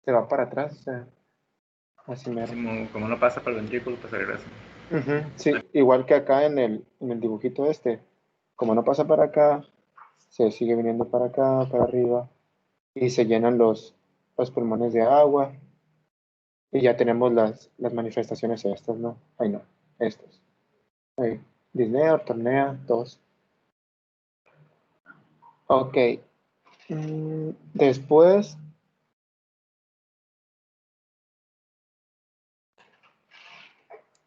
se va para atrás, o sea, así mero. Como no pasa por el ventrículo, pues regresa. Ujú, sí, igual que acá en el dibujito este, como no pasa para acá, se sigue viniendo para acá, para arriba, y se llenan los pulmones de agua, y ya tenemos las manifestaciones estas, ¿no? Ay, no, estas. Ahí, disnea, ortornea, tos. Ok. Después,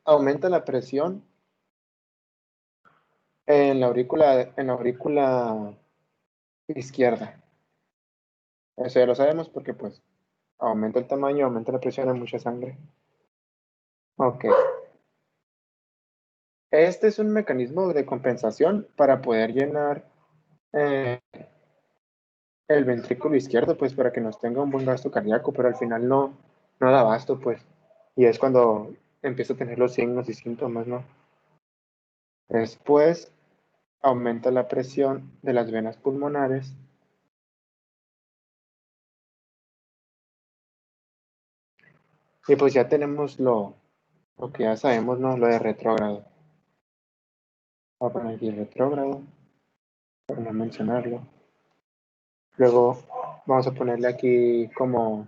aumenta la presión en la aurícula izquierda. Eso ya lo sabemos porque pues aumenta el tamaño, aumenta la presión, hay mucha sangre. Ok. Este es un mecanismo de compensación para poder llenar eh, el ventrículo izquierdo, pues para que nos tenga un buen gasto cardíaco, pero al final no da abasto, pues. Y es cuando empieza a tener los signos y síntomas, ¿no? Después aumenta la presión de las venas pulmonares. Y pues ya tenemos lo que ya sabemos, ¿no? Lo de retrógrado. Voy a poner aquí retrógrado, para no mencionarlo. Luego vamos a ponerle aquí como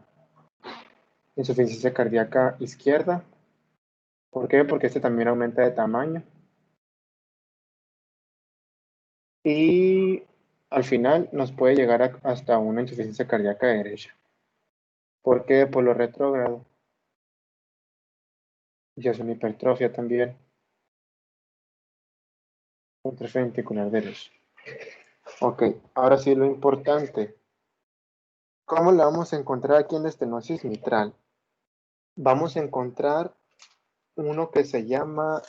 insuficiencia cardíaca izquierda. ¿Por qué? Porque este también aumenta de tamaño. Y al final nos puede llegar hasta una insuficiencia cardíaca derecha. ¿Por qué? Por lo retrógrado. Ya es una hipertrofia también. Hipertrofia ventricular derecha. Ok, ahora sí lo importante. ¿Cómo la vamos a encontrar aquí en la estenosis mitral? Vamos a encontrar uno que se llama,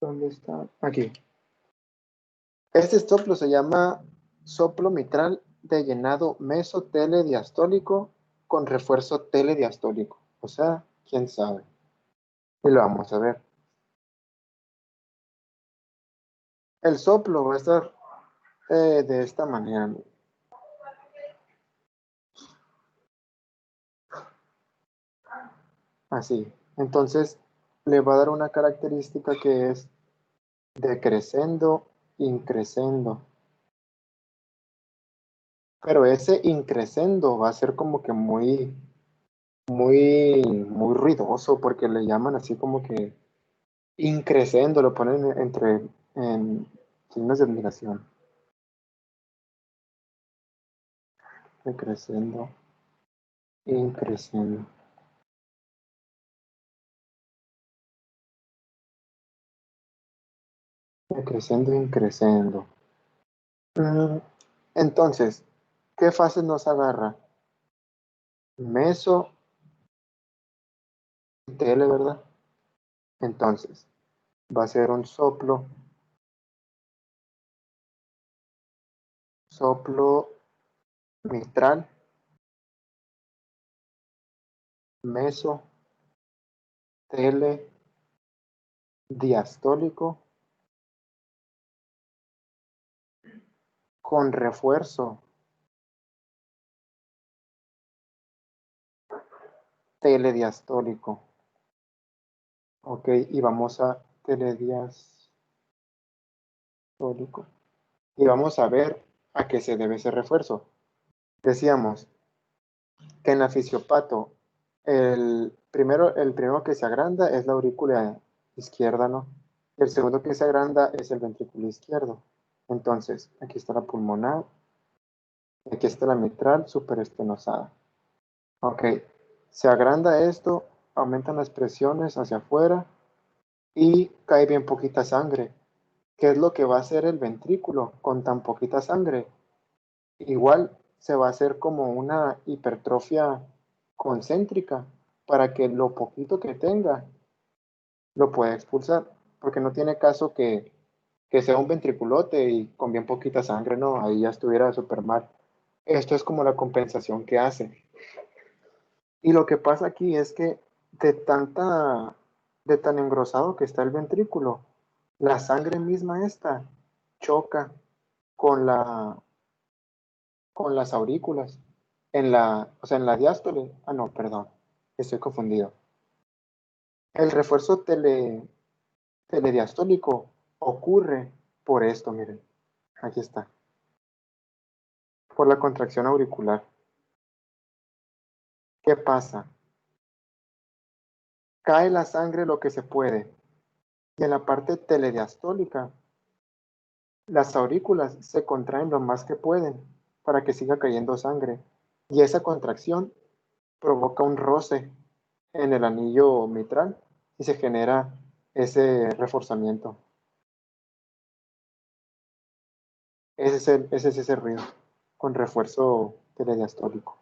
¿dónde está? Aquí. Este soplo se llama soplo mitral de llenado mesotelediastólico con refuerzo telediastólico. O sea, quién sabe. Y lo vamos a ver. El soplo va a estar de esta manera. Así. Entonces, le va a dar una característica que es decrescendo, increscendo. Pero ese increscendo va a ser como que muy ruidoso porque le llaman así como que increscendo, lo ponen en signos de admiración. Decrescendo, increscendo. Decrescendo, increscendo. Entonces, ¿qué fases nos agarra? Meso, TL, ¿verdad? Entonces, va a ser un soplo mitral, meso, TL, diastólico, con refuerzo telediastólico. Ok, y vamos a telediastólico. Y vamos a ver a qué se debe ese refuerzo. Decíamos que en la fisiopato el primero que se agranda es la aurícula izquierda, ¿no? Y el segundo que se agranda es el ventrículo izquierdo. Entonces, aquí está la pulmonar, aquí está la mitral superestenosada. Ok, se agranda esto, aumentan las presiones hacia afuera y cae bien poquita sangre. ¿Qué es lo que va a hacer el ventrículo con tan poquita sangre? Igual se va a hacer como una hipertrofia concéntrica para que lo poquito que tenga lo pueda expulsar, porque no tiene caso que sea un ventriculote y con bien poquita sangre, no, ahí ya estuviera súper mal. Esto es como la compensación que hace. Y lo que pasa aquí es que de tan engrosado que está el ventrículo, la sangre misma esta choca con con las aurículas, o sea, en la diástole. Ah, no, perdón, estoy confundido. El refuerzo telediastólico ocurre por esto, miren, aquí está, por la contracción auricular. ¿Qué pasa? Cae la sangre lo que se puede, y en la parte telediastólica, las aurículas se contraen lo más que pueden para que siga cayendo sangre, y esa contracción provoca un roce en el anillo mitral y se genera ese reforzamiento. Ese es ese ruido con refuerzo telediastólico,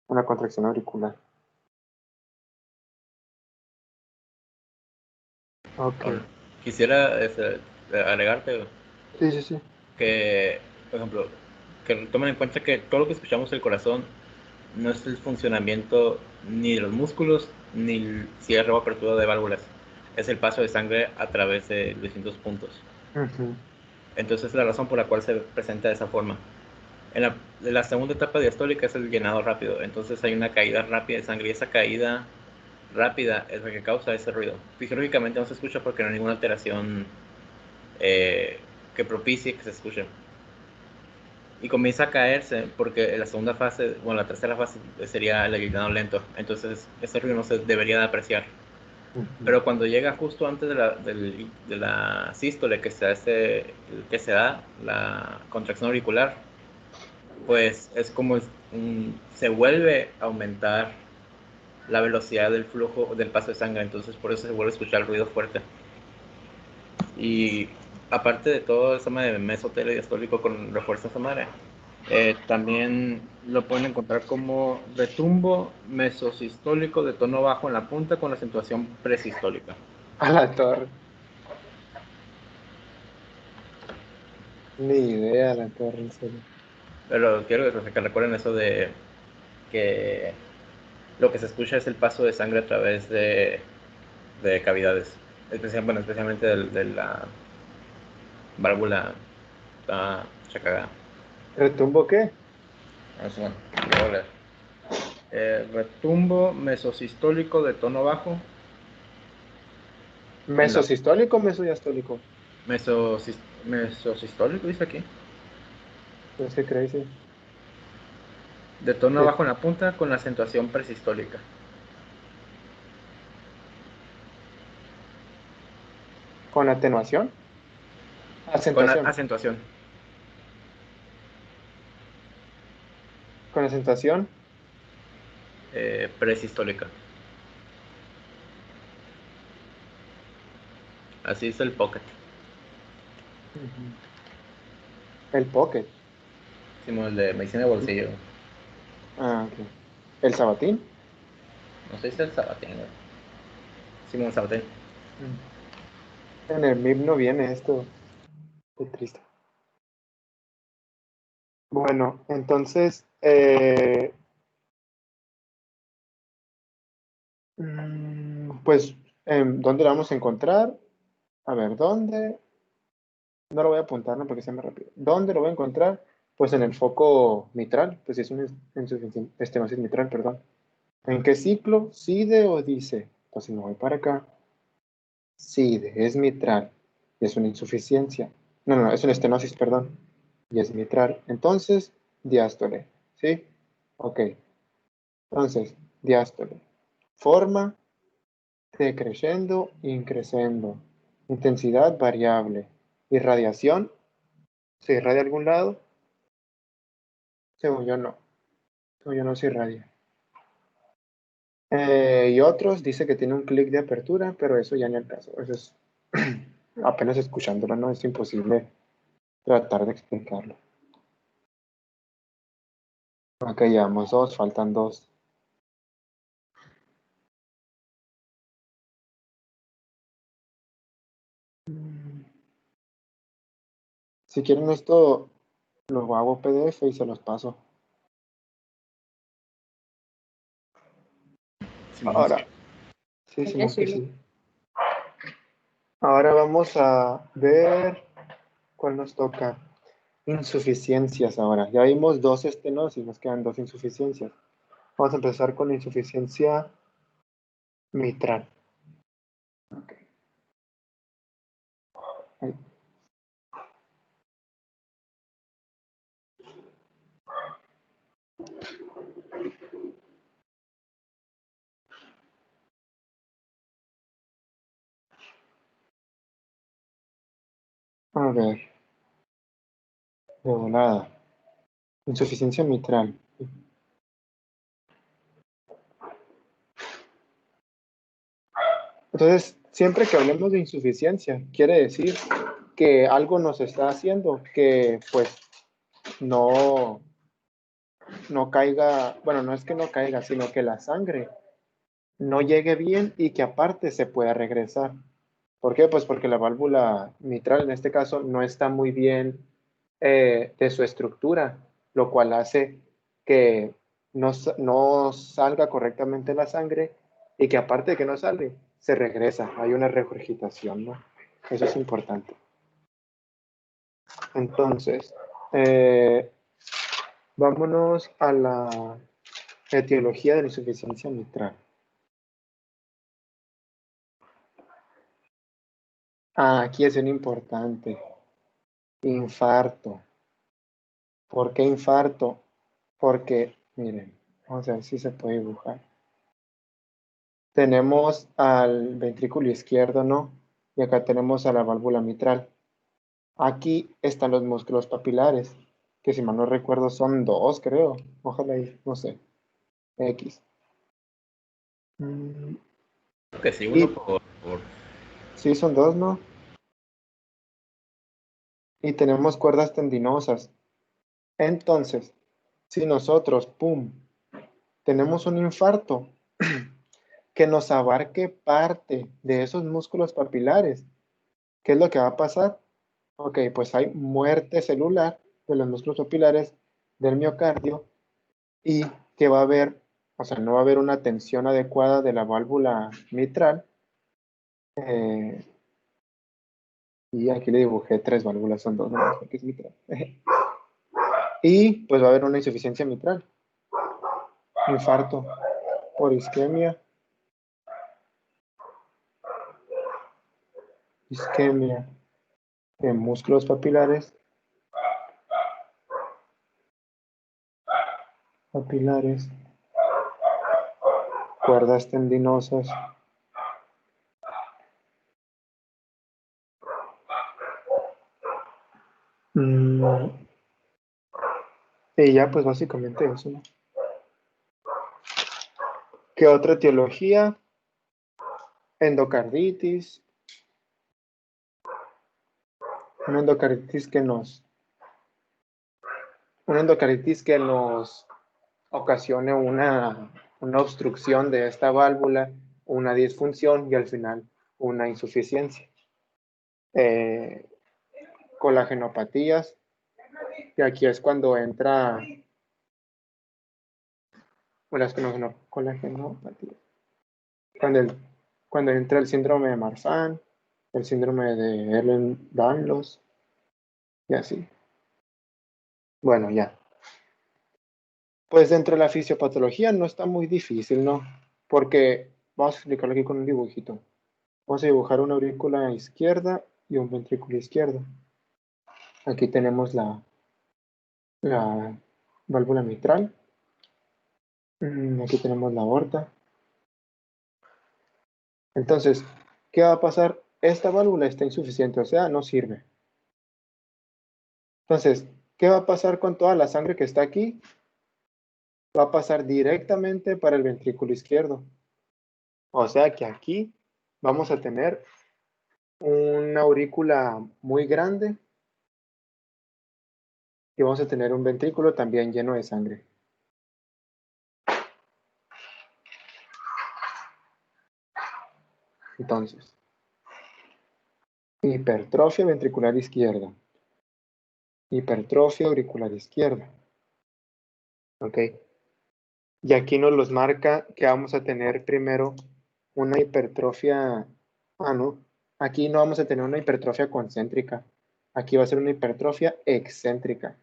una contracción auricular. Ok. Quisiera agregarte Sí, sí, sí. que, por ejemplo, que tomen en cuenta que todo lo que escuchamos del corazón no es el funcionamiento ni de los músculos ni el cierre o apertura de válvulas, es el paso de sangre a través de distintos puntos. Entonces es la razón por la cual se presenta de esa forma. En la segunda etapa diastólica es el llenado rápido, entonces hay una caída rápida de sangre y esa caída rápida es la que causa ese ruido. Fisiológicamente no se escucha porque no hay ninguna alteración que propicie que se escuche. Y comienza a caerse porque la segunda fase, bueno, la tercera fase sería el llenado lento, entonces ese ruido no se debería de apreciar. Pero cuando llega justo antes de la sístole, que se da la contracción auricular, pues es como se vuelve a aumentar la velocidad del flujo del paso de sangre, entonces por eso se vuelve a escuchar el ruido fuerte. Y aparte de todo el tema de mesoteliodiastólico con refuerzo esa madre, también lo pueden encontrar como retumbo mesosistólico de tono bajo en la punta con acentuación presistólica. A la torre. Ni idea, la torre, en serio. Pero quiero que recuerden eso de que lo que se escucha es el paso de sangre a través de cavidades, especialmente de la válvula chacagada. ¿Retumbo qué? Bueno, voy a leer. Retumbo mesosistólico de tono bajo. ¿Mesosistólico o mesodiastólico? Mesosistólico, dice aquí. No sé, crazy. De tono Sí. bajo en la punta con acentuación presistólica. ¿Con atenuación? Con Acentuación. acentuación. Con acentuación. Presistólica. Así es el pocket. El pocket. Hicimos el de medicina de bolsillo. Ah, ok. ¿El sabatín? No sé si es el sabatín, güey. Hicimos el sabatín. En el MIB no viene esto. Qué triste. Bueno, entonces, pues, ¿dónde lo vamos a encontrar? A ver, ¿dónde? No lo voy a apuntar, no, porque se me rápido. ¿Dónde lo voy a encontrar? Pues en el foco mitral, pues si es una estenosis mitral, perdón. ¿En qué ciclo? ¿Side o dice? Pues si me voy para acá, Sí, es mitral. Y es una insuficiencia. No, es una estenosis, perdón. Y es mitral. Entonces, diástole. ¿Sí? Ok. Entonces, diástole. Forma decreciendo, increciendo. Intensidad variable. Irradiación. ¿Se irradia a algún lado? Según yo no. Según yo no se irradia. Y otros dice que tiene un clic de apertura, pero eso ya en el caso. Eso es apenas escuchándolo, ¿no? Es imposible tratar de explicarlo. Acá llevamos 2, faltan 2. Si quieren esto, lo hago PDF y se los paso. Ahora, sí, Hay que Simón que decirlo. sí. Ahora vamos a ver cuál nos toca. Insuficiencias ahora. Ya vimos 2 estenosis, nos quedan 2 insuficiencias. Vamos a empezar con insuficiencia mitral. Okay. Ahí. A ver, de volada. Insuficiencia mitral. Entonces, siempre que hablemos de insuficiencia, quiere decir que algo nos está haciendo que pues no caiga, bueno, no es que no caiga, sino que la sangre no llegue bien y que aparte se pueda regresar. ¿Por qué? Pues porque la válvula mitral en este caso no está muy bien de su estructura, lo cual hace que no salga correctamente la sangre y que aparte de que no sale, se regresa. Hay una regurgitación, ¿no? Eso es importante. Entonces, vámonos a la etiología de la insuficiencia mitral. Aquí es un importante. Infarto. ¿Por qué infarto? Porque, miren, vamos a ver si se puede dibujar. Tenemos al ventrículo izquierdo, ¿no? Y acá tenemos a la válvula mitral. Aquí están los músculos papilares, que si mal no recuerdo son 2, creo. Ojalá y, no sé, X. Creo que sí, Y uno por... sí, son 2, ¿no? Y tenemos cuerdas tendinosas. Entonces, si nosotros, pum, tenemos un infarto que nos abarque parte de esos músculos papilares, ¿qué es lo que va a pasar? Ok, pues hay muerte celular de los músculos papilares del miocardio y que va a haber, o sea, no va a haber una tensión adecuada de la válvula mitral. Y aquí le dibujé 3 válvulas, son 2 nomás porque es mitral. Y pues va a haber una insuficiencia mitral, infarto por isquemia de músculos papilares, cuerdas tendinosas, y ya pues básicamente eso, ¿no? ¿Qué otra etiología? Endocarditis, una endocarditis que nos ocasione una obstrucción de esta válvula, una disfunción y al final una insuficiencia. Colagenopatías, y aquí es cuando entra las colagenopatías. Cuando entra el síndrome de Marfan, el síndrome de Ehlers-Danlos y así. Bueno, ya. Pues dentro de la fisiopatología no está muy difícil, ¿no? Porque vamos a explicarlo aquí con un dibujito. Vamos a dibujar una aurícula izquierda y un ventrículo izquierdo. Aquí tenemos la válvula mitral. Aquí tenemos la aorta. Entonces, ¿qué va a pasar? Esta válvula está insuficiente, o sea, no sirve. Entonces, ¿qué va a pasar con toda la sangre que está aquí? Va a pasar directamente para el ventrículo izquierdo. O sea que aquí vamos a tener una aurícula muy grande y vamos a tener un ventrículo también lleno de sangre. Entonces, hipertrofia ventricular izquierda, hipertrofia auricular izquierda. ¿Ok? Y aquí nos los marca que vamos a tener primero una hipertrofia. No. Aquí no vamos a tener una hipertrofia concéntrica. Aquí va a ser una hipertrofia excéntrica.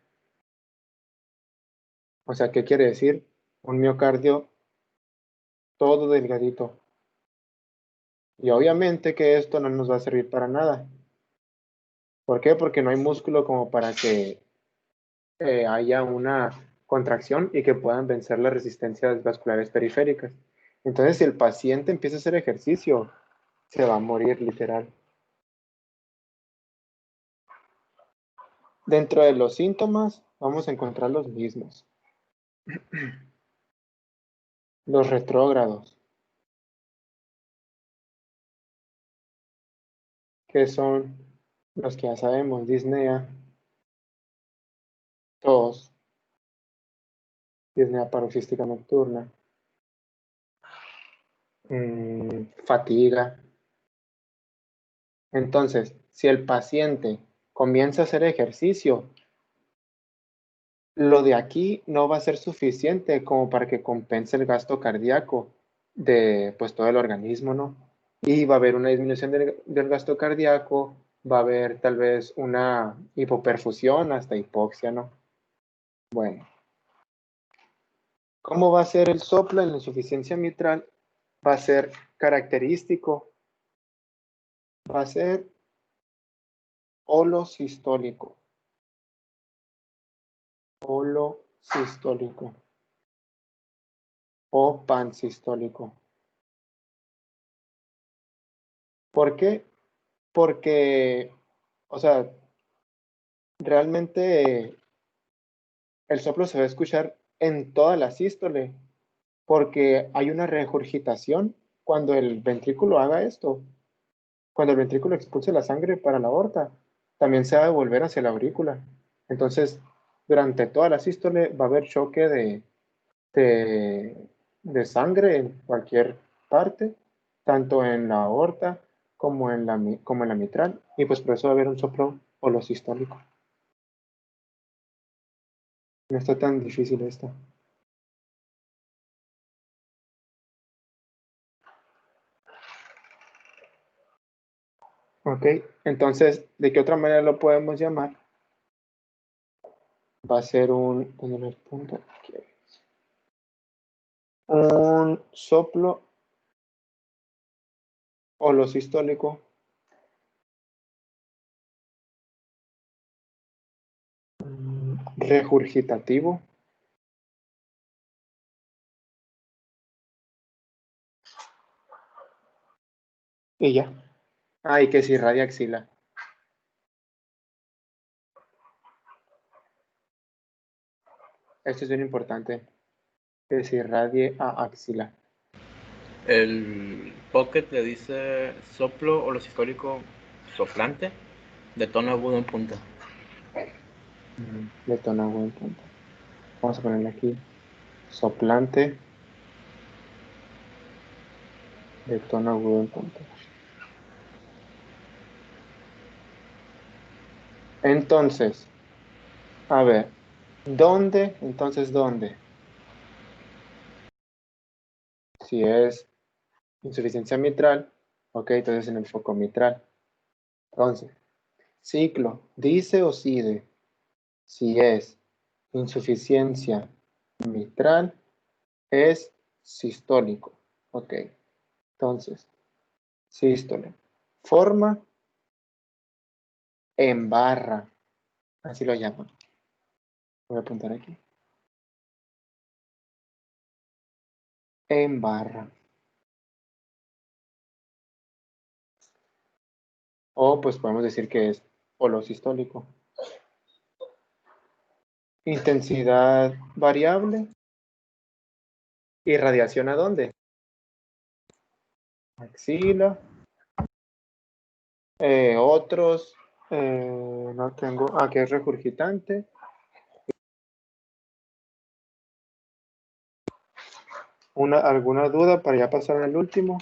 O sea, ¿qué quiere decir? Un miocardio todo delgadito. Y obviamente que esto no nos va a servir para nada. ¿Por qué? Porque no hay músculo como para que haya una contracción y que puedan vencer las resistencias vasculares periféricas. Entonces, si el paciente empieza a hacer ejercicio, se va a morir literal. Dentro de los síntomas, vamos a encontrar los mismos. Los retrógrados, que son los que ya sabemos, disnea, tos, disnea paroxística nocturna, fatiga. Entonces, si el paciente comienza a hacer ejercicio, lo de aquí no va a ser suficiente como para que compense el gasto cardíaco de pues todo el organismo, ¿no? Y va a haber una disminución del gasto cardíaco, va a haber tal vez una hipoperfusión, hasta hipoxia, ¿no? Bueno, ¿cómo va a ser el soplo en la insuficiencia mitral? Va a ser característico, va a ser holosistólico, holosistólico o pansistólico. ¿Por qué? Porque, o sea, realmente el soplo se va a escuchar en toda la sístole, porque hay una regurgitación cuando el ventrículo haga esto. Cuando el ventrículo expulse la sangre para la aorta, también se va a devolver hacia la aurícula. Entonces, durante toda la sístole va a haber choque de sangre en cualquier parte, tanto en la aorta como en la mitral, y pues por eso va a haber un soplo holosistólico. No está tan difícil esto. Ok, entonces, ¿de qué otra manera lo podemos llamar? Va a ser un soplo holosistólico regurgitativo. Y ya. Y que se irradia axila. Esto es bien importante. Que se irradie a axila. El Pocket le dice soplo holosistólico soplante de tono agudo en punta. De tono agudo en punta. Vamos a ponerle aquí. Soplante. De tono agudo en punta. Entonces, a ver. ¿Dónde? Entonces, ¿dónde? Si es insuficiencia mitral, ok, entonces en el foco mitral. Entonces, ciclo, dice o CIDE. Si es insuficiencia mitral, es sistólico. Ok, entonces, sístole. Forma en barra. Así lo llaman. Voy a apuntar aquí. En barra. O pues podemos decir que es polo sistólico. Intensidad variable. ¿Irradiación a dónde? Axila. Otros. No tengo. Aquí es regurgitante. ¿Alguna duda para ya pasar al último?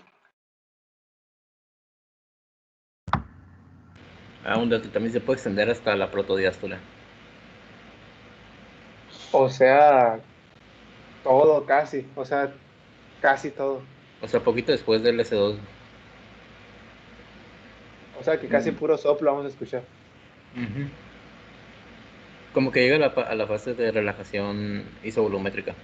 Un dato, también se puede extender hasta la protodiástole. O sea, todo casi. O sea, casi todo. O sea, poquito después del S2. O sea, que casi puro soplo vamos a escuchar. Ujú. Como que llega a la fase de relajación isovolumétrica.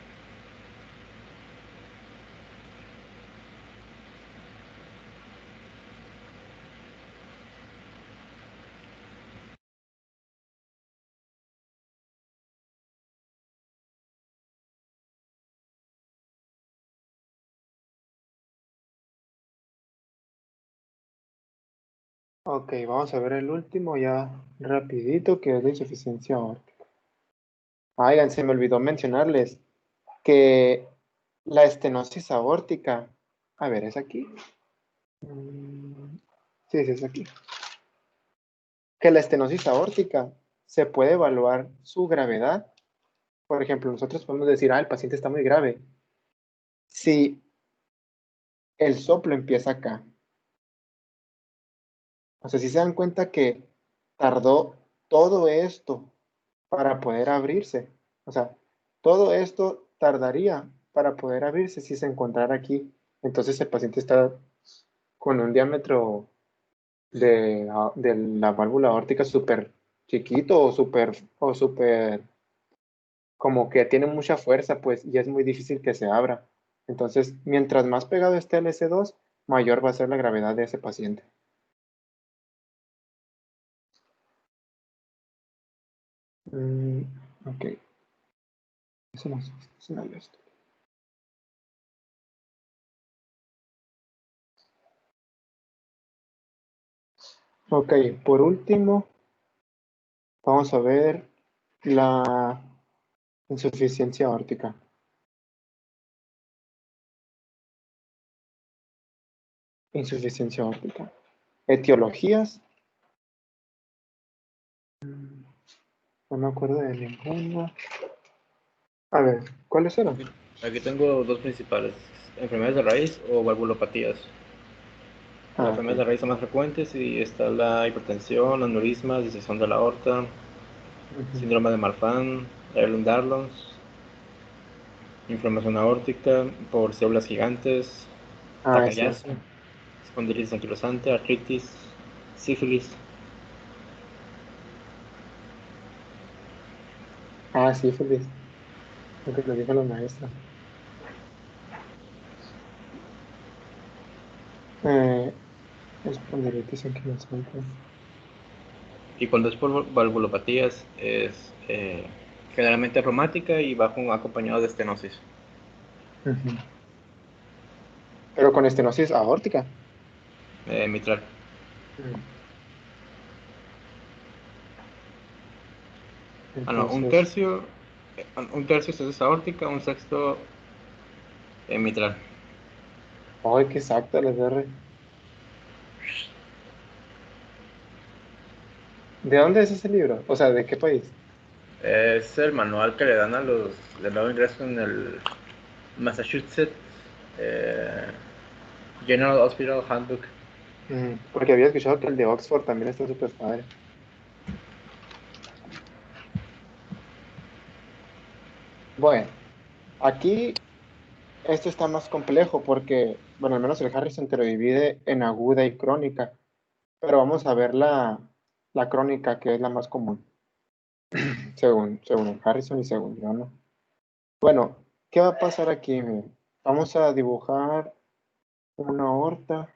Ok, vamos a ver el último ya rapidito, que es la insuficiencia aórtica. Oigan, se me olvidó mencionarles que la estenosis aórtica, a ver, ¿es aquí? Sí, es aquí. Que la estenosis aórtica se puede evaluar su gravedad. Por ejemplo, nosotros podemos decir, el paciente está muy grave. Si el soplo empieza acá, o sea, si se dan cuenta que tardó todo esto para poder abrirse, o sea, todo esto tardaría para poder abrirse si se encontrara aquí. Entonces el paciente está con un diámetro de la válvula aórtica súper chiquito o súper, como que tiene mucha fuerza, pues, y es muy difícil que se abra. Entonces, mientras más pegado esté el S2, mayor va a ser la gravedad de ese paciente. Ok. Eso no es esto. Ok, por último, vamos a ver la insuficiencia aórtica. Insuficiencia aórtica. Etiologías. No me acuerdo de ninguna. A ver, ¿cuáles eran? Aquí tengo dos principales: enfermedades de raíz o valvulopatías. Las enfermedades de Ok. raíz son más frecuentes y está la hipertensión, aneurismas, disección de la aorta, síndrome de Marfan, Ehlers-Danlos, inflamación aórtica por células gigantes, Es Takayasu, cierto. espondilitis anquilosante, artritis, sífilis. Sí, feliz. Lo que nos dijo la maestra. Espondilitis anquilosante. Y cuando es por valvulopatías es generalmente reumática y va acompañado de estenosis. Pero con estenosis aórtica. Mitral. No, Entonces, un tercio es aórtica, un sexto mitral. ¡ay, qué exacta la R! ¿De dónde es ese libro? O sea, ¿de qué país? Es el manual que le dan a los de nuevo ingreso en el Massachusetts General Hospital Handbook. Porque había escuchado que el de Oxford también está súper padre. Bueno, aquí esto está más complejo porque, bueno, al menos el Harrison te lo divide en aguda y crónica, pero vamos a ver la crónica, que es la más común, según el Harrison y según yo, ¿no? Bueno, ¿qué va a pasar aquí? Miren, vamos a dibujar una aorta.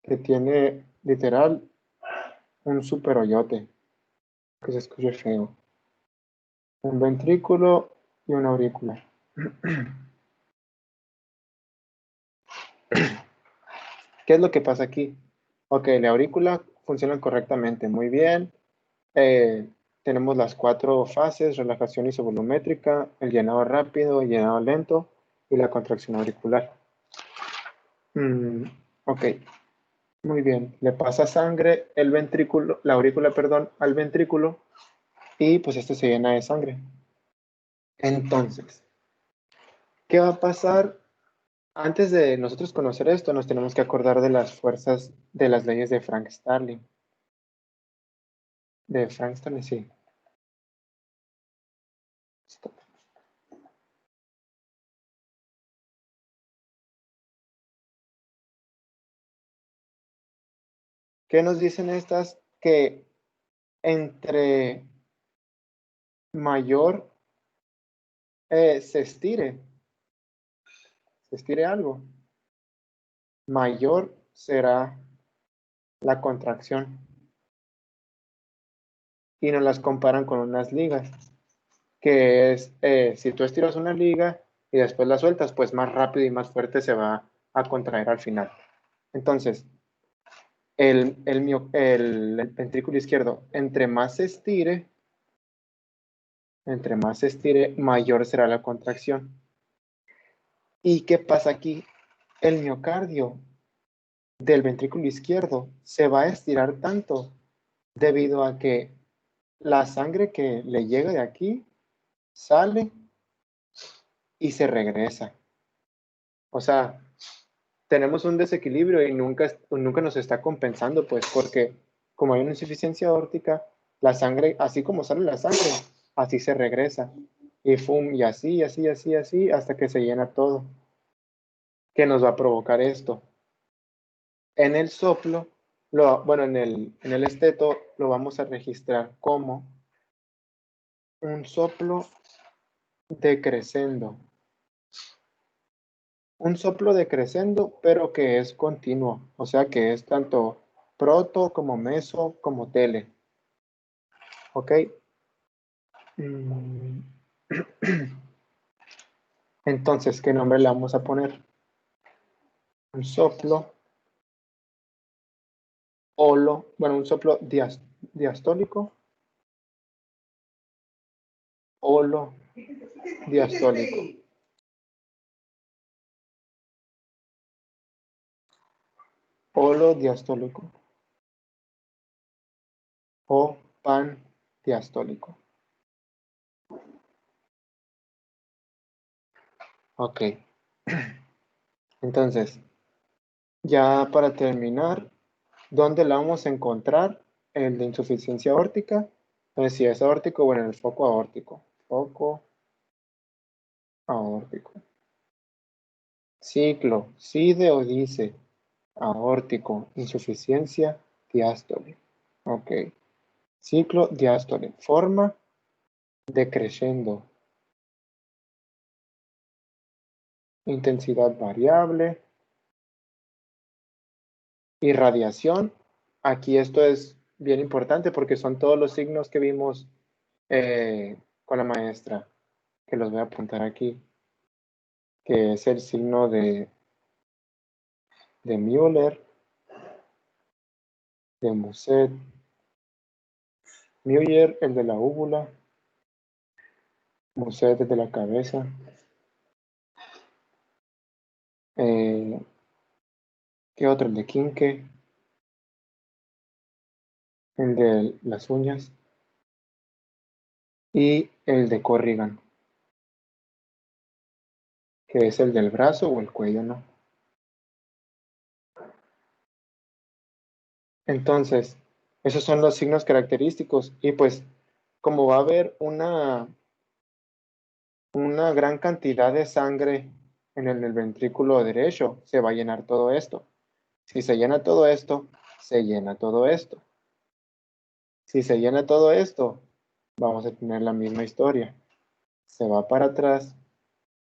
que tiene literal un super hoyote, que se escuche feo. Un ventrículo y una aurícula. ¿Qué es lo que pasa aquí? Ok, la aurícula funciona correctamente, muy bien. Tenemos las 4 fases, relajación isovolumétrica, el llenado rápido, el llenado lento y la contracción auricular. Ok, muy bien. Le pasa sangre el ventrículo, la aurícula, perdón, al ventrículo y pues este se llena de sangre. Entonces, ¿qué va a pasar? Antes de nosotros conocer esto, nos tenemos que acordar de las fuerzas, de las leyes de Frank Starling. De Frank Starling, sí. Stop. ¿Qué nos dicen estas? Que entre mayor se estire algo, mayor será la contracción. Y nos las comparan con unas ligas, que es, si tú estiras una liga y después la sueltas, pues más rápido y más fuerte se va a contraer al final. Entonces, el ventrículo izquierdo, entre más se estire, mayor será la contracción. ¿Y qué pasa aquí? El miocardio del ventrículo izquierdo se va a estirar tanto debido a que la sangre que le llega de aquí sale y se regresa. O sea, tenemos un desequilibrio y nunca nos está compensando, pues, porque como hay una insuficiencia aórtica, la sangre, así como sale la sangre, así se regresa. Y fum, y así, hasta que se llena todo. ¿Qué nos va a provocar esto? En el soplo, bueno, en el esteto lo vamos a registrar como un soplo decrescendo. Un soplo decrescendo, pero que es continuo, o sea que es tanto proto como meso como tele. ¿Ok? Entonces, ¿qué nombre le vamos a poner? Un soplo holo, bueno, un soplo diastólico, holo diastólico. Holo diastólico o pan diastólico. Ok. Entonces, ya para terminar, ¿dónde la vamos a encontrar? El de insuficiencia aórtica. Entonces, si es aórtico, bueno, el foco aórtico. Foco aórtico. Ciclo, SIDE o DICE, aórtico, insuficiencia, diástole. Ok. Ciclo, diástole. Forma decreciendo. Intensidad variable. Irradiación. Aquí esto es bien importante porque son todos los signos que vimos con la maestra, que los voy a apuntar aquí, que es el signo de Müller, de Muset, Müller, el de la úvula, Muset, el de la cabeza, ¿qué otro? El de Quinque, el de las uñas y el de Corrigan, que es el del brazo o el cuello, ¿no? Entonces, esos son los signos característicos y pues como va a haber una gran cantidad de sangre en el ventrículo derecho, se va a llenar todo esto. Si se llena todo esto, se llena todo esto. Si se llena todo esto, vamos a tener la misma historia. Se va para atrás,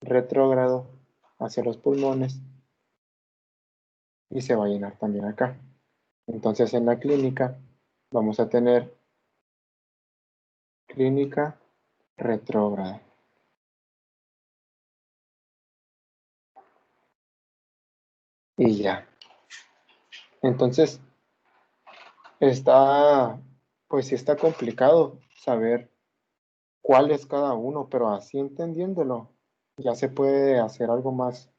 retrógrado, hacia los pulmones y se va a llenar también acá. Entonces en la clínica vamos a tener clínica retrógrada. Y ya. Entonces pues sí está complicado saber cuál es cada uno, pero así entendiéndolo, ya se puede hacer algo más